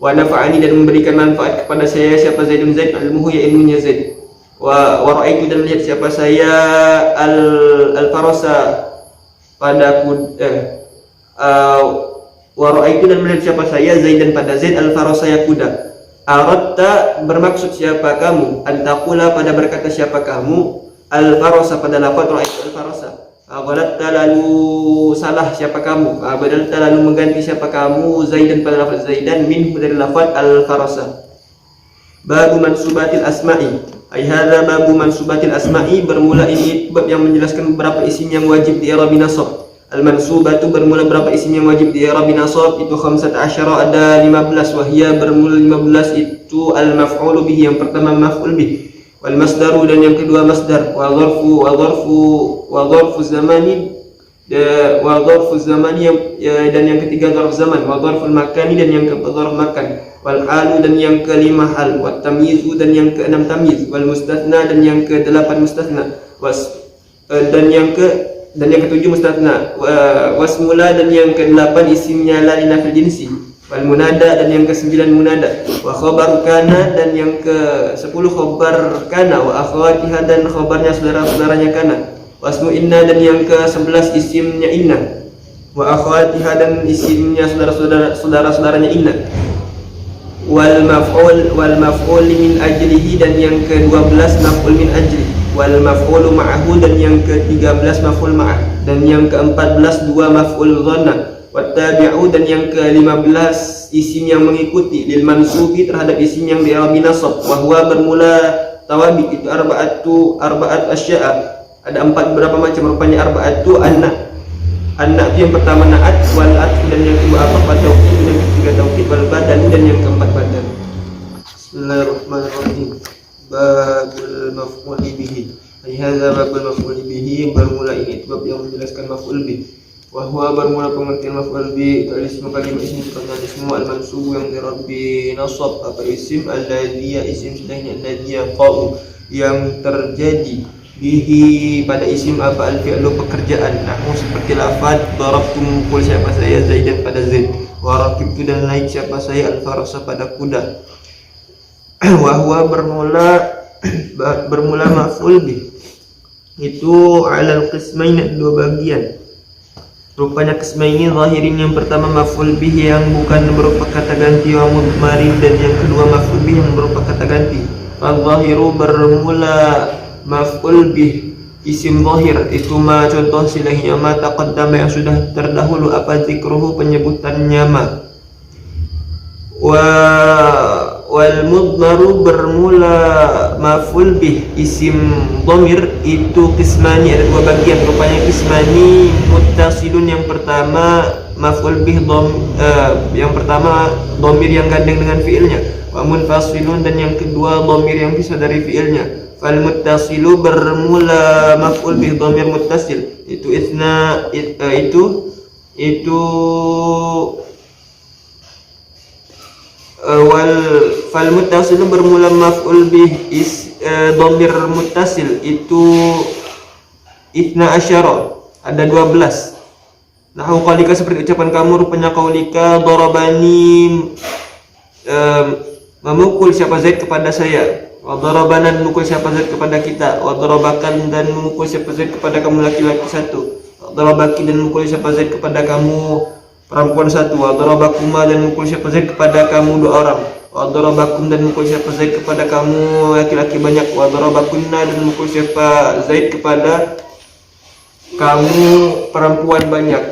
Speaker 1: wa nafa'ani dan memberikan manfaat kepada saya siapa Zaidun Zaid ilmuhu ya ilmunya Zaid, wa ra'aitu dan melihat siapa saya al-farasa pada wa ra'aitu dan melihat siapa saya Zaidan pada Zaid al-farasa ya kuda. Aratta bermaksud siapa kamu, antaqula pada berkata siapa kamu, al-farasa pada lafaz ra'aitu al-farasa, ghalatta lalu salah siapa kamu, badalta lalu mengganti siapa kamu Zaidan pada lafaz Zaidan minhu dari lafaz al-farasa. Babu mansubatil asma'i ay hadza babu mansubatil asma'i bermula ini bab yang menjelaskan beberapa isim yang wajib di i'rab nasab. Al-mansubatu bermula berapa isim yang wajib di i'rab nasab itu 15 ada 15, wahia bermula 15 itu al-maf'ul bihi yang pertama maf'ul bih, wal masdaru dan yang kedua masdar, wa dharfu zamani wa dzarful zamani dan yang ketiga dzarf zaman, wa dzarful makani dan yang keempat dzarf makan, wal halu dan yang kelima hal, wat tamyizu dan yang keenam tamyiz, wal mustatsna dan yang kedelapan mustatsna, dan yang ketujuh mustatsna, wasmula dan yang kedelapan isimnya la linafil jinsi, wal munada dan yang kesembilan munada, wa khabar kana dan yang ke-10 khabar kana, wa akhawatiha dan khabarnya saudara-saudaranya kana, wasmu inna dan yang ke-11 isimnya inna, wa akhawatiha dan isimnya saudara-saudaranya inna, wal maf'ul min ajlihi dan yang ke-12 maf'ul min ajli, wal maf'ulu ma'ahu dan yang ke-13 maf'ul ma'ah, dan yang ke-14 dua maf'ul dhanna, wat tabi'u dan yang ke-15 isim yang mengikuti, lil mansubi terhadap isim yang di nasab, wa huwa bermula tawabi itu arba'at asya'a, ada berapa macam rupanya arba'atu anna itu yang pertama na'at, wal atfu dan yang kedua apa pada tauhid, dan yang ketiga tauhid, wal badan dan yang keempat badan. Bismillahirrahmanirrahim. Babul maf'ul bihi. Hadza babul maf'ul bihi, bermula ini bab yang menjelaskan maf'ul bihi. Wa huwa bermula pengertian maf'ul bihi itu ismu kalimah isim pertama ismu al-mansub yang dirabbi nasab apa isim alladzi isim sedangnya alladzi yaqa'u yang terjadi bihi pada isim apa al-fi'lu pekerjaan, nahu seperti lafaz darabtu mukul siapa saya Zaidan pada Zaid, wa raqibtu dan naik siapa saya al-farasa pada kuda. Wa huwa bermula maf'ul bih itu alal qismain dua bagian, rupanya qismaini zahirin yang pertama maf'ul bih yang bukan berupa kata ganti, wa mudmarin dan yang kedua maf'ul bih yang berupa kata ganti. Al-zahiru bermula maf'ul bih isim zahir itu ma contoh silahnya ma taqaddama yang sudah terdahulu apa zikruhu penyebutannya ma, wal mudmaru bermula maf'ul bih isim dhamir itu qismani ada dua bagian, rupanya qismani muttasilun yang pertama maf'ul bih yang pertama dhamir yang gandeng dengan fiilnya, wa munfasilun dan yang kedua dhamir yang bisa dari fiilnya. Fal muttasilu bermula maf'ul bih dhamir muttasil itu fal muttasilu bermula maf'ul bih dhamir muttasil itu itsna asyara ada 12. Nahu qaulika seperti ucapan kamu, rupanya qaulika darabani memukul siapa Zaid kepada saya, wa darabana memukul siapa Zaid kepada kita, wa darabakan dan memukul siapa Zaid kepada kamu laki-laki satu, wa darabaki dan memukul siapa Zaid kepada kamu perempuan satu, wa darabakuma dan memukul siapa Zaid kepada kamu dua orang, wa darabakum dan memukul siapa Zaid kepada kamu laki-laki banyak, wa darabakunna dan memukul siapa Zaid kepada kamu perempuan banyak,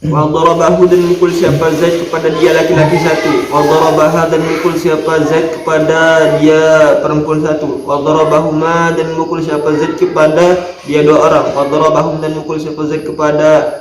Speaker 1: wa darabahu dan memukul siapa Zaid kepada dia laki-laki satu, wa darabaha dan memukul siapa Zaid kepada dia perempuan satu, wa darabahuma dan memukul siapa Zaid kepada dia dua orang, wa darabahum dan memukul siapa Zaid kepada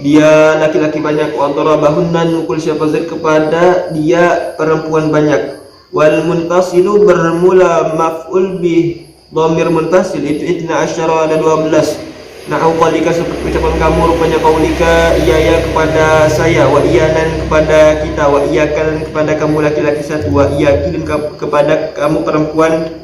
Speaker 1: dia laki-laki banyak, wa darabahunna dan memukul siapa Zaid kepada dia perempuan banyak. Wal muntasilu bermula maf'ul bih dhamir muntasil itu itna asyara ada 12. Nahu qaulika seperti ucapan kamu, rupanya qaulika iya kepada saya, wa iyanan kepada kita, wa iyakan kepada kamu laki-laki satu, wa iyakin kepada kamu perempuan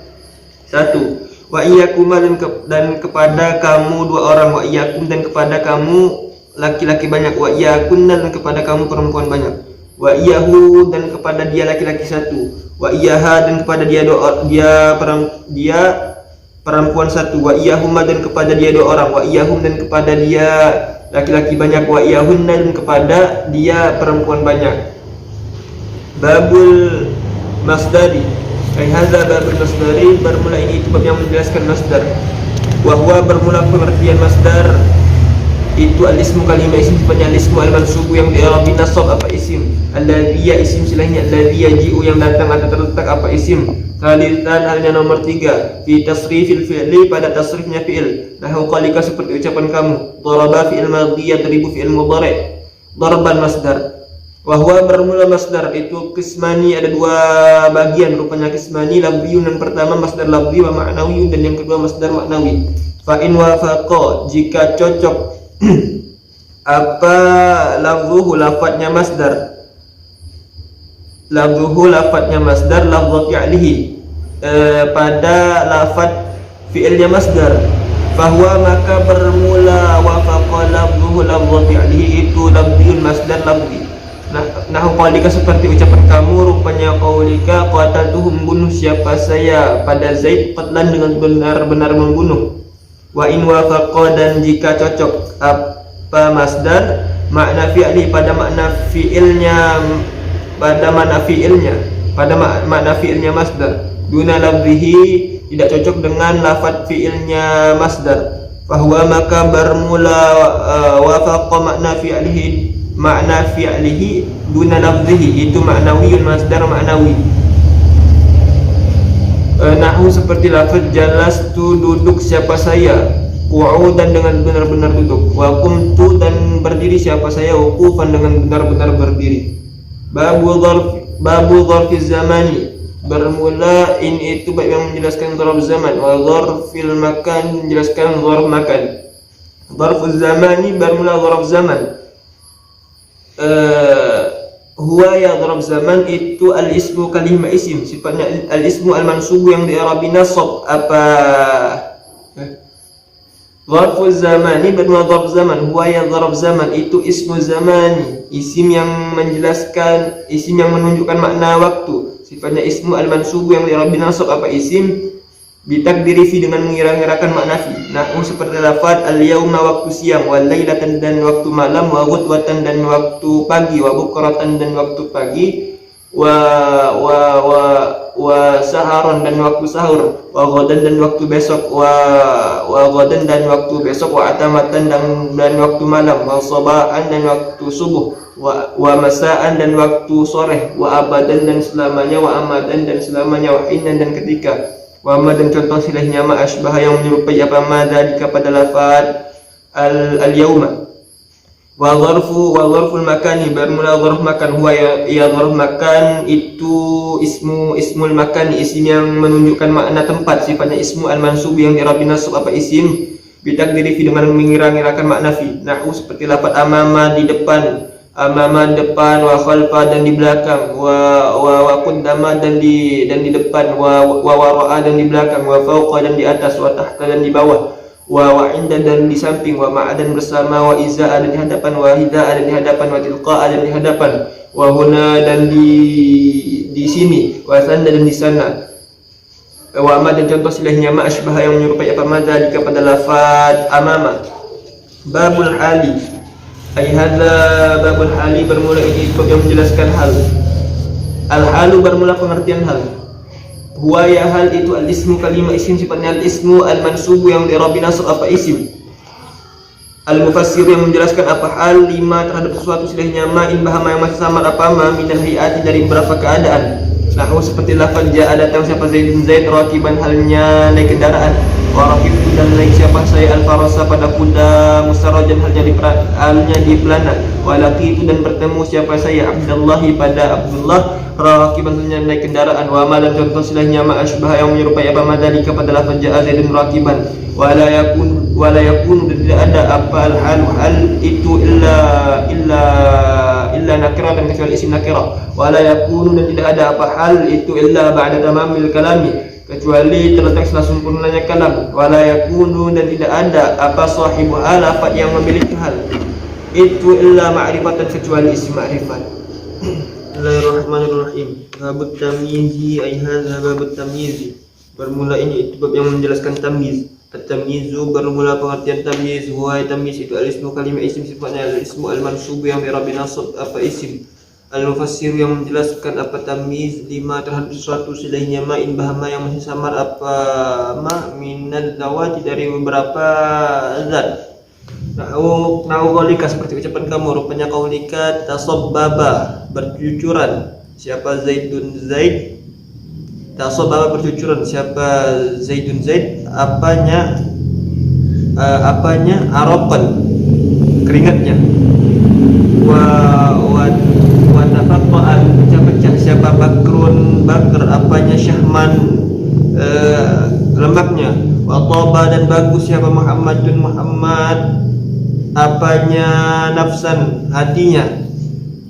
Speaker 1: satu, wa iyakuma dan kepada kamu dua orang, wa iyakum dan kepada kamu laki-laki banyak, wa iyakun dan kepada kamu perempuan banyak, wa iyahu dan kepada dia laki-laki satu, wa iyaha dan kepada dia perempuan satu, wa iyahuma dan kepada dia dua orang, wa iyahum dan kepada dia laki-laki banyak, wa iyahunna dan kepada dia perempuan banyak. Babul masdari hadza babul masdari bermula ini itu bab yang menjelaskan masdar, wa huwa bermula pengertian masdar itu al-ismu kalimah isim sebenarnya al-ismu al-mansubu yang di nasab apa isim, alladzi isim silahnya alladzi yaji'u yang datang atau terletak apa isim. Thalithan halnya nomor 3 fi tasrifil fi'li pada tasrifnya fi'il, nahu qaulika seperti ucapan kamu, daraba fi'il madhi yadribu fi'il mudhari, darban masdar. Wa huwa bermula masdar itu qismani ada dua bagian, rupanya qismani lafziyun yang pertama masdar lafzi wa ma'nawiyun dan yang kedua masdar maknawi. Fa in wafaqa jika cocok apa lafzuhu lafadznya masdar, lafzuhu lafadznya masdar, lafzu fi'lihi pada lafadz fi'ilnya masdar, fahuwa maka bermula wafaqa lafzuhu lafzu fi'lihi itu lafziyun masdar lafzi. Nahu qaulika seperti ucapan kamu, rupanya qaulika qataltuhum bunuh siapa saya pada Zaid, qatlan dengan benar-benar membunuh. Wa in wafaqa dan jika cocok apa masdar makna fi'li pada makna fi'ilnya, pada makna fi'ilnya masdar, duna lafzihi tidak cocok dengan lafadz fi'ilnya masdar, fahuwa maka bermula wafaqa makna fi'lihi duna lafzihi itu maknawiyun masdar maknawi. Nahu seperti lafaz jalastu duduk siapa saya, qu'udan dengan benar-benar duduk, wa qumtu dan berdiri siapa saya, wuqufan dengan benar-benar berdiri. Babu dzarfi zamani bermula in itu bab yang menjelaskan dzarf zaman, wa dzarfil makan menjelaskan dzarf makan. Dzarfuz zamani bermula dzarf zaman. Huwa ya dzarf zaman itu al-ismu kalimah isim, sifatnya al-ismu al-mansub yang di-i'rabi nasab apa dzarfuz zamani bermula dzarf zaman, huwa ya dzarf zaman itu ismu zamani, isim yang menjelaskan, isim yang menunjukkan makna waktu, sifatnya ismu al-mansub yang di-i'rabi nasab apa isim bitakdiri fi dengan mengira-ngirakan makna fi. Nahu seperti lafaz al-yauma waktu siang, wal lailatan dan waktu malam, wa ghudwatan dan waktu pagi, wa bukratan dan waktu pagi, wa saharon dan waktu sahur, wa ghadan dan waktu besok, wa ghadan dan waktu besok, wa atamatan dan waktu malam, wa sabaan dan waktu subuh, wa masaan dan waktu sore, wa abadan dan selamanya, wa amadan dan selamanya, wa hinan dan ketika. Wa ma dan contoh silahnya ma asbah yang menyerupai apa madza pada lafaz al-yauma. Wa dzarful makani bermula dzarf makan, huwa ya dzarf makan itu ismul makan, isim yang menunjukkan makna tempat, sifatnya ismu al-mansub yang i'rabi nasab apa isim bitakdiri fi dengan mengira-ngirakan makna fi. Nahu seperti lafaz amama di depan, amama depan, wa khalfa dan di belakang, wa qaddama dan di depan, wa wara'a dan di belakang, wa fawqa dan di atas, wa tahta dan di bawah, wa inda dan di samping, wa ma'a dan bersama, wa iza'a dan di hadapan, wa hida'a dan di hadapan, wa tilqa'a dan di hadapan, wa huna dan di sini, wa sanda dan di sana. Wa ma dan contoh silahnya ma asbah yang menyerupai apa madza pada lafaz amama. Babul hali ay hadza babul hali bermula ini bab yang menjelaskan hal. Al-halu bermula pengertian hal. Huwa ya hal itu al-ismu kalimah isim, sifatnya al-ismu al-mansub yang di-i'rabi nasab apa isim. Al-mufassir yang menjelaskan apa hal lima terhadap sesuatu silahnya ma in bahama yang masih samar apa ma minal hayati dari beberapa keadaan. Nahu seperti lafaz ja'a datang siapa Zaidun Zaid, rakiban halnya naik kendaraan, wa rakibtu dan naik siapa saya al-farasa pada kuda, musarajan halnya di pelana, wa laqitu dan bertemu siapa saya Abdullahi pada Abdullah, rakiban halnya naik kendaraan. Wa ma dan contoh silahnya ma asbah yang menyerupai apa madzalika pada lafaz ja'a Zaidun rakiban, wa la yakun dan tidak ada apa al itu illa nakirah dan kecuali isim nakirah, wa la yakunu dan tidak ada apa hal itu illa ba'da tamamil kalami kecuali terletak setelah sempurnanya kalam, wa la yakunu dan tidak ada apa sahibu hal apa yang memiliki hal itu illa ma'rifatan kecuali isim ma'rifat. Bismillahirrahmanirrahim. Babut tamyizi ay hadza babut tamyizi bermula ini itu bab yang menjelaskan tamyiz. At-tamyizu bermula pengertian tamyiz, huwa tamyiz itu al-ismu kalimah isim, sifatnya al-ismu al-mansub yang di-i'rabi nasab apa isim. Al-mufassir yang menjelaskan apa tamyiz lima terhadap sesuatu silahnya ma in bahama yang masih samar apa ma minal zawati dari beberapa zat. Nahu qaulika seperti ucapan kamu, rupanya qaulika tasabbaba bercucuran siapa Zaidun Zaid, tasabbaba bercucuran siapa Zaidun Zaid, apanya arapan keringatnya, wa tafaqqa'an pecah-pecah siapa Bakrun Bakr, apanya syahman lemaknya, wa taba dan bagus siapa Muhammadun Muhammad, apanya nafsan hatinya.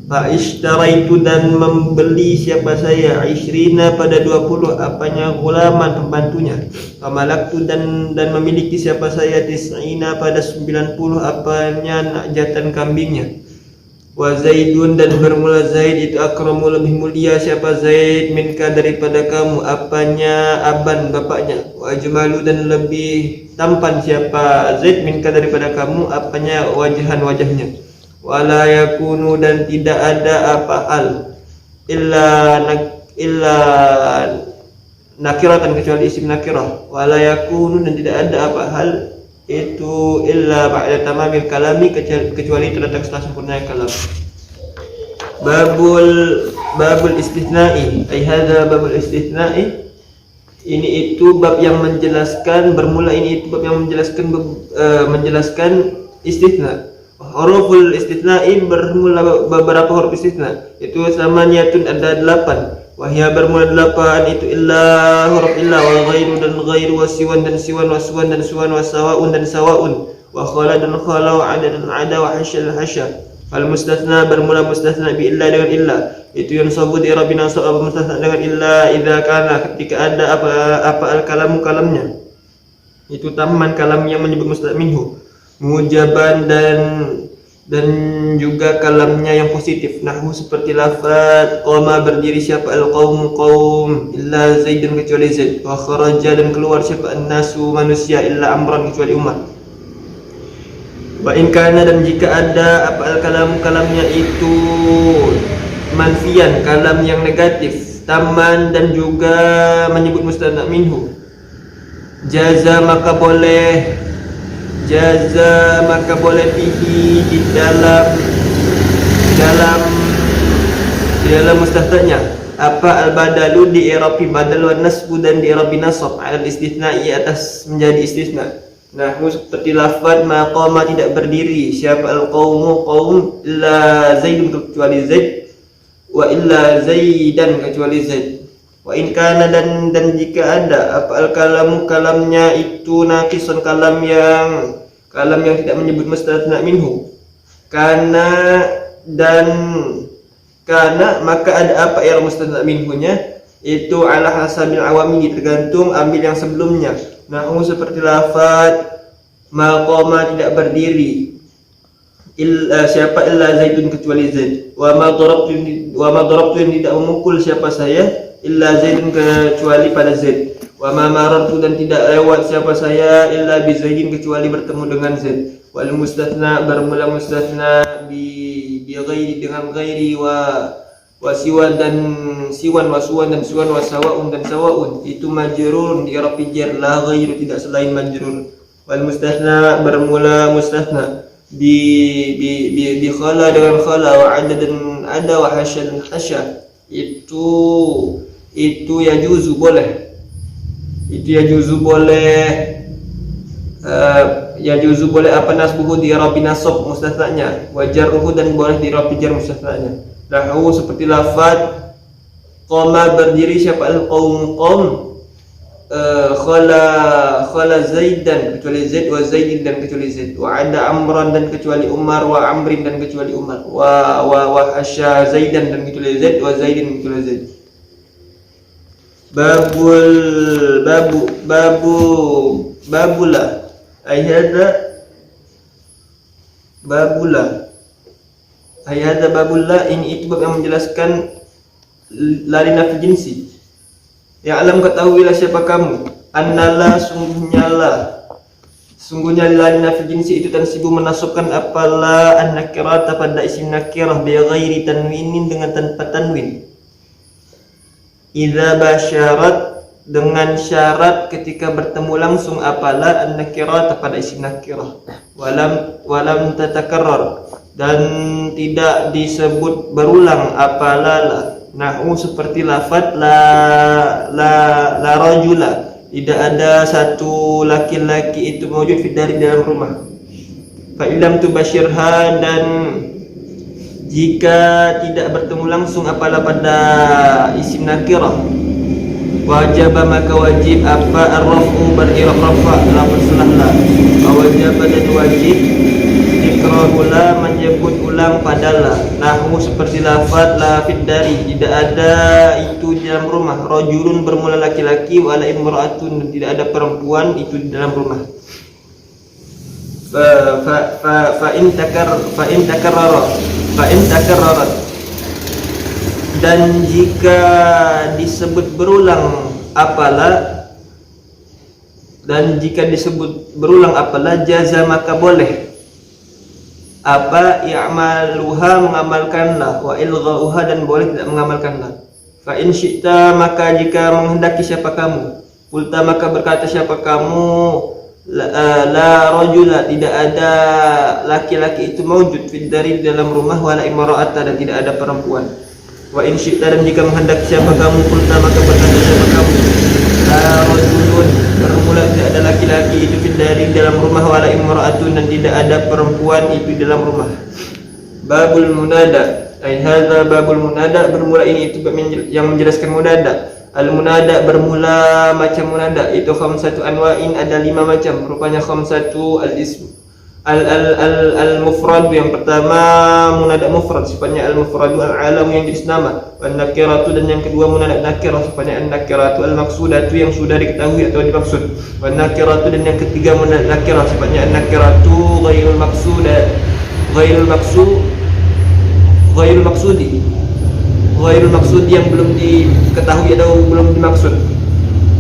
Speaker 1: Fa'ishtaraitu dan membeli siapa saya ishrina pada 20 apanya gulaman pembantunya. Famalaktu dan memiliki siapa saya tis'ina pada 90 apanya nak jantan kambingnya. Wa Zaidun dan bermula Zaid itu akramu lebih mulia siapa Zaid minka daripada kamu apanya aban bapaknya. Wa ajmalu dan lebih tampan siapa Zaid minka daripada kamu apanya wajahan wajahnya. Wala yakunu dan tidak ada apa hal illa nakiratan kecuali isim nakirah. Wala yakunu dan tidak ada apa hal itu illa ba'da tamamil kalami kecuali terletak setelah sempurna kalam. Babul istithna'i ay hadza babul istithna'i. Ini itu bab yang menjelaskan bermula ini itu bab yang menjelaskan istithna. Huruful istithna'i bermula beberapa huruf istithna. Itu samaniyatun ada 8. Wahya bermula 8 itu illa huruf illa wa ghairu dan ghairu wa siwan dan siwan wa suwan dan suwan wa sawaun dan sawaun wa khala dan khala wa ada dan ada wa hasya dan hasya. Al mustathna bermula mustathna bi illa dengan illa. Itu yang sabut di rabbina sa'ab mustathna dengan illa idza kana ketika ada apa al kalamu kalamnya. Itu taman kalam yang menyebut mustad minhu. Mujaban dan juga kalamnya yang positif. Nahwu seperti lafaz qama berdiri siapa al-qaum qaum illa Zaidun kecuali Zaid. Wa kharaja dan keluar siapa an-nasu manusia illa Amran kecuali Umar. Wa in kana dan jika ada apa al-kalam kalamnya itu manfian kalam yang negatif taman dan juga menyebut mustadna minhu. Jaza maka boleh fihi di dalam mustathna apa al-badalu di i'rabi badal wa nasbu dan di i'rabi nasab al istitsna'i atas menjadi istisna. Nah, seperti lafaz maqama tidak berdiri siapa al-qaumu qaum illa Zaidun kecuali Zaid wa illa Zaidan kecuali Zaid. Wa in kana dan jika ada apa al-kalamu kalamnya itu naqisan kalam yang tidak menyebut mustathna minhu. Karena maka ada apa yang mustathna minhunya itu ala hasabil awamil tergantung ambil yang sebelumnya. Nahu seperti lafaz maqama tidak berdiri siapa illa Zaidun kecuali Zaid. Wa ma darabtu yang tidak memukul siapa saya illa Zaidun kecuali pada Zaid. Wa ma marartu dan tidak lewat siapa saya illa bi Zaidin kecuali bertemu dengan Zaid. Wal mustathna bermula mustathna bi ghairi dengan ghairi wa siwan dan siwan wa suwan dan suwan wa sawaun dan sawaun itu majrurun di i'rab jar la ghairu tidak selain majrur. Wal mustathna bermula mustathna bi khala dengan khala wa ada dan ada wa hasya dan hasya itu yajuzu boleh. Itu yajuzu boleh apa nasbuhu di i'rab nasab mustathnanya wa jarruhu dan boleh di i'rab jar mustathnanya. Lahu seperti lafaz qama berdiri siapa al-qaum khala Zaidan kecuali Zaid wa Zaidin dan kecuali Zaid wa ada Amran dan kecuali Umar wa Amrin dan kecuali Umar wa hasya Zaidan dan kecuali Zaid wa Zaidin kecuali Zaid. Babula ayat babullah ini itu bab yang menjelaskan lari nafi jinsi. Ya alam ketahuilah siapa kamu annala sungguhnya lari nafi jinsi itu tansibu menasabkan apalah an-nakirata pada isim nakirah bi ghairi tanwinin dengan tanpa tanwin. Idza basyarat dengan syarat ketika bertemu langsung apalah an-nakirah pada isim nakirah walam tatakarrar dan tidak disebut berulang apalah. Nahu seperti lafaz la rajula tidak ada satu laki-laki itu mewujud fi dari dalam rumah. Fa illam tubashirha dan jika tidak bertemu langsung apalah pada isim nakirah wajib maka wajib apa ar-rafu ber-i'rab rafa la bersalahlah wajib dan wajib zikrahu la menyebut ulang padalah. Nahwu seperti lafaz la fid dari, tidak ada itu di dalam rumah. Rajulun bermula laki-laki, wala imra'atun, dan tidak ada perempuan itu di dalam rumah. Fa in takarrarat, dan jika disebut berulang apalah, jaza maka boleh apa i'maluha mengamalkanlah, wa ilghauha dan boleh tidak mengamalkanlah. Fa in syi'ta maka jika menghendaki siapa kamu, qulta maka berkata siapa kamu, la rajula tidak ada laki-laki itu mawjud fid dari dalam rumah, wala imra'ata dan tidak ada perempuan. Wa in syi'ta dan jika menghendaki siapa kamu, qulta maka berkata siapa kamu, la rajulun bermula tidak ada laki-laki itu fid dari dalam rumah, wala imra'atun dan tidak ada perempuan itu dalam rumah. Babul munada, ay hadza babul munada, bermula ini itu yang menjelaskan munada. Al munada bermula macam munada itu khamsatu anwa'in, ada 5 macam rupanya. Khamsatu al ism al mufrad, yang pertama munada mufrad sifatnya al mufradu al alam yang jenis nama, wan nakiratu dan yang kedua munada nakirah sifatnya an nakiratu al maksudatu yang sudah diketahui atau dimaksud, wan nakiratu dan yang ketiga munada nakirah sifatnya an nakiratu ghairul maksudi yang belum diketahui atau belum dimaksud.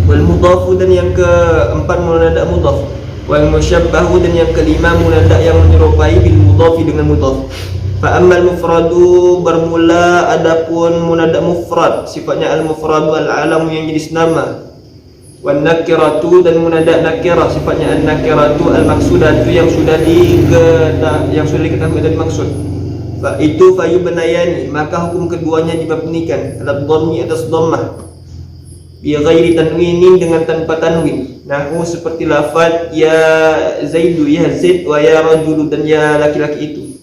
Speaker 1: Wal mudhafu dan yang keempat munada mudhaf. Wal musyabbahu dan yang kelima munada yang menyerupai bil mudhafi dengan mudhaf. Fa ammal mufradu bermula adapun munada mufrad sifatnya al mufradu al alam yang jenis nama. Wan nakiratu dan munada nakirah sifatnya an nakiratu al maksudatu yang sudah diketahui atau dimaksud. Fa itu fayubnayani maka hukum keduanya dibabnikan ala dhammi atas dhammah, bi ghairi tanwinin dengan tanpa tanwin. Nahwu seperti lafaz ya zaidu, ya zaid, wa ya rajulu dan ya laki-laki itu.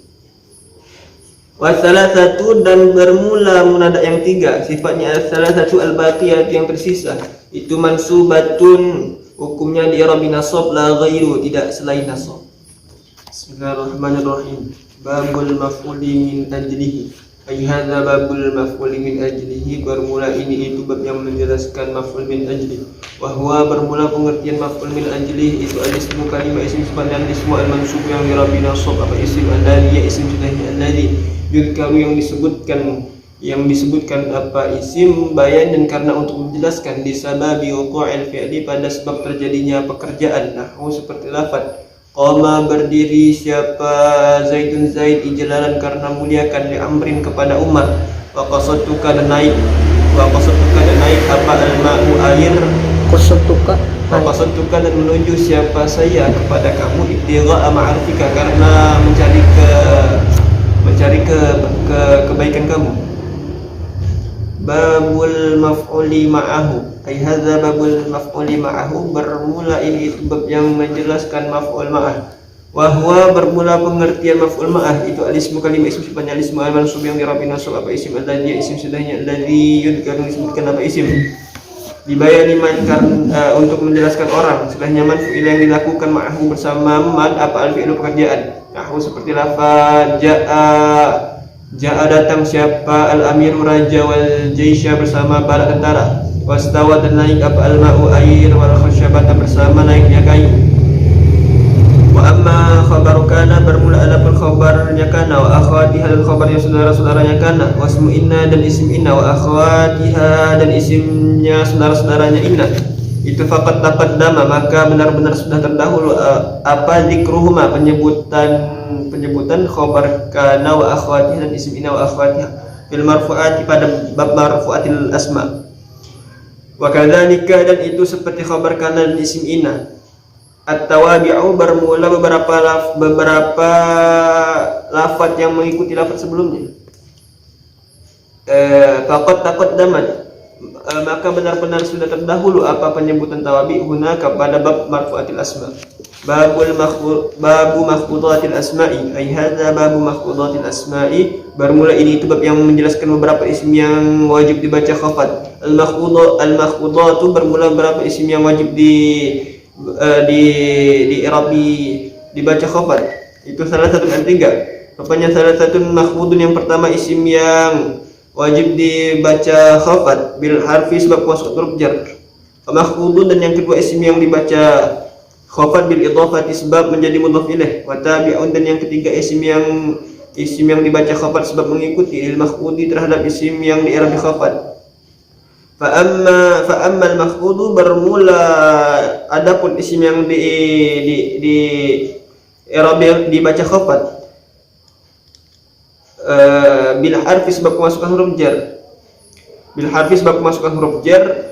Speaker 1: Wa salasatu dan bermula munada yang 3 sifatnya salasatu al baqiyah yang tersisa itu mansubatun hukumnya di i'rab nasab la ghairu tidak selain nasab. Bismillahirrahmanirrahim. Babul maf'uli min ajlihi, ay hadza babul maf'uli min ajlihi, bermula ini itu bab yang menjelaskan maf'ul min ajli. Wa huwa bermula pengertian maf'ul min ajli itu al-ismu kalimah isim sepanjang ismu al-mansub yang dirabi nasab apa isim alladhi ya isim sudahnya alladhi yudkaru yang disebutkan apa isim bayan dan karena untuk menjelaskan disababi wuqu'il fi'li pada sebab terjadinya pekerjaan. Nahwu seperti lafaz qama berdiri siapa Zaidun Zaid ijlalan karena muliakan li amrin kepada Umar. Wa qasadtuka dan naik apa al-ma'u air.
Speaker 2: Qasatuka
Speaker 1: dan menuju siapa saya kepada kamu ibtigha ma'arifika karena mencari kebaikan kamu. Babul maf'uli ma'ahu, ay hadza babul maf'uli ma'ahu, bermula ini itu bab yang menjelaskan maf'ul ma'ah. Wa huwa bermula pengertian maf'ul ma'ah itu al-ismu kalimah isim sifatnya al-ismu al-mansub yang dirabi nasab apa isim alladhi isim sudahnya alladhi yudkaru disebutkan apa isim. Dibayani man untuk menjelaskan orang setelahnya man fi'il yang dilakukan ma'ahu bersama man apa al-fi'lu pekerjaan. Nahwu seperti lafaz ja'a datang siapa al-amiru raja wal jaisha bersama bala tentara. Wastawa dan naik apa al-ma'u air wal khasyabata bersama naiknya kayu. Wa amma khabaru kana bermula adapun khabarnya kana wa akhwatiha dan khabarnya saudara-saudaranya kana. Wasmu inna dan isim inna wa akhwatiha dan isimnya saudara-saudaranya inna. Itu faqat taqaddama maka benar-benar sudah terdahulu apa zikruhuma penyebutan khabar kana wa akhwatiha dan isim inna wa akhwatiha fil marfu'ati pada bab marfu'atil asma. Wa kadzalika dan itu seperti khabar kana dan isim inna at-tawabi'u bermula beberapa lafaz yang mengikuti lafaz sebelumnya. Faqat taqaddamat maka benar-benar sudah terdahulu apa penyebutan tawabi guna kepada bab marfu'atil asma. Babu makhfudatil asma'i, ay hadza babu makhfudatil asma'i, bermula ini itu bab yang menjelaskan beberapa isim yang wajib dibaca khafad. Al-makhfudatu bermula beberapa isim yang wajib di i'rabi dibaca khafad. Itu salah satu ada 3. Rupanya salah satu makhfudun yang pertama isim yang wajib dibaca khafat bil harfi sebab masuk huruf jar. Makhfudun dan yang kedua isim yang dibaca khafat bil idhafati sebab menjadi mudhaf ilaih. Wa tabi'un dan yang ketiga isim yang dibaca khafat sebab mengikuti lil makhfudi terhadap isim yang di-i'rab khafat. Fa amma al makhfudu bermula adapun isim yang di i'rab dibaca khafat bil harfi sebab kemasukan huruf jar. Bil harfi sebab kemasukan huruf jar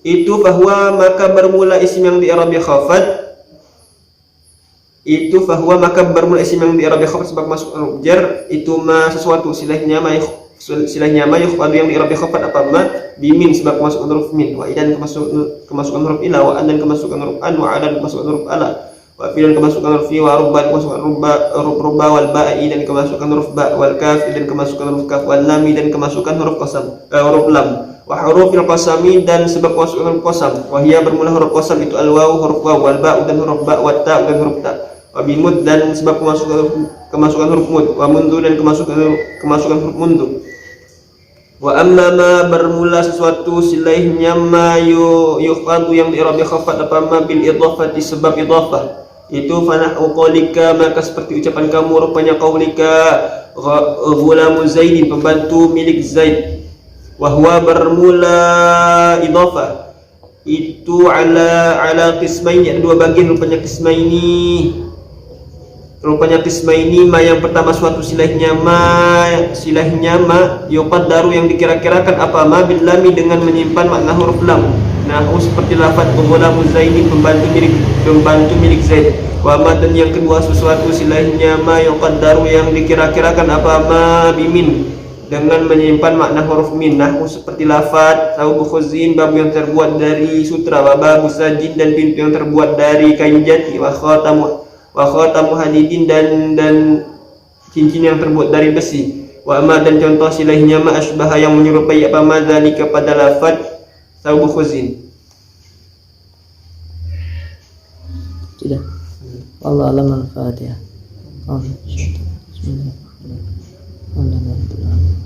Speaker 1: itu bahwa maka bermula isim yang di-i'rab khafat maka bermula isim yang di-i'rab khafat sebab masuk huruf jar itu sesuatu silahnya ma yukhfadu yang di-i'rab khafat apa ma bimin sebab kemasukan huruf min wa idan kemasukan huruf ila wa an dan kemasukan huruf an wa adan kemasukan huruf ala wa fi dan kemasukan huruf fi wa rubba kemasukan rubba wal ba'i dan kemasukan huruf ba wal kaf dan kemasukan huruf kaf wal lam dan kemasukan huruf qasam huruf lam wa hurufil qasami dan sebab kemasukan huruf qasam wa hiya bermula huruf qasam itu al waw huruf waw wal ba'u dan huruf ba wa ta dan huruf ta wa bimud dan sebab kemasukan huruf mud wa mundu dan kemasukan huruf mundu. Wa amma ma bermula sesuatu silahnya ma yukhfadu yang di-i'rab khafat apa ma bil idhafati sebab idhafah itu fanahu qaulika maka seperti ucapan kamu rupanya qaulika ghulamu zaidin pembantu milik zaid wa huwa bermula idhafah itu ala qismaini ada 2 bagian rupanya qismaini ma yang pertama suatu silahnya ma yuqaddaru yang dikira-kirakan apa ma bil lami dengan menyimpan makna huruf lam nahu seperti lafaz ghulamu zaidin pembantu milik zaid wa ma dan yang kedua sesuatu silahnya ma yuqaddaru yang dikira-kirakan apa ma bimin dengan menyimpan makna huruf min nahu seperti lafaz saubu khuzin babu yang terbuat dari sutra wa babu sajin dan pintu yang terbuat dari kayu jati wa khatamu hadidin dan cincin yang terbuat dari besi wa ma dan contoh silahnya ma asbaha yang menyerupai apa ma dzalika pada lafaz saubu khuzin.
Speaker 2: Sudah. Allah alam al-Fatihah. Bismillahirrahmanirrahim.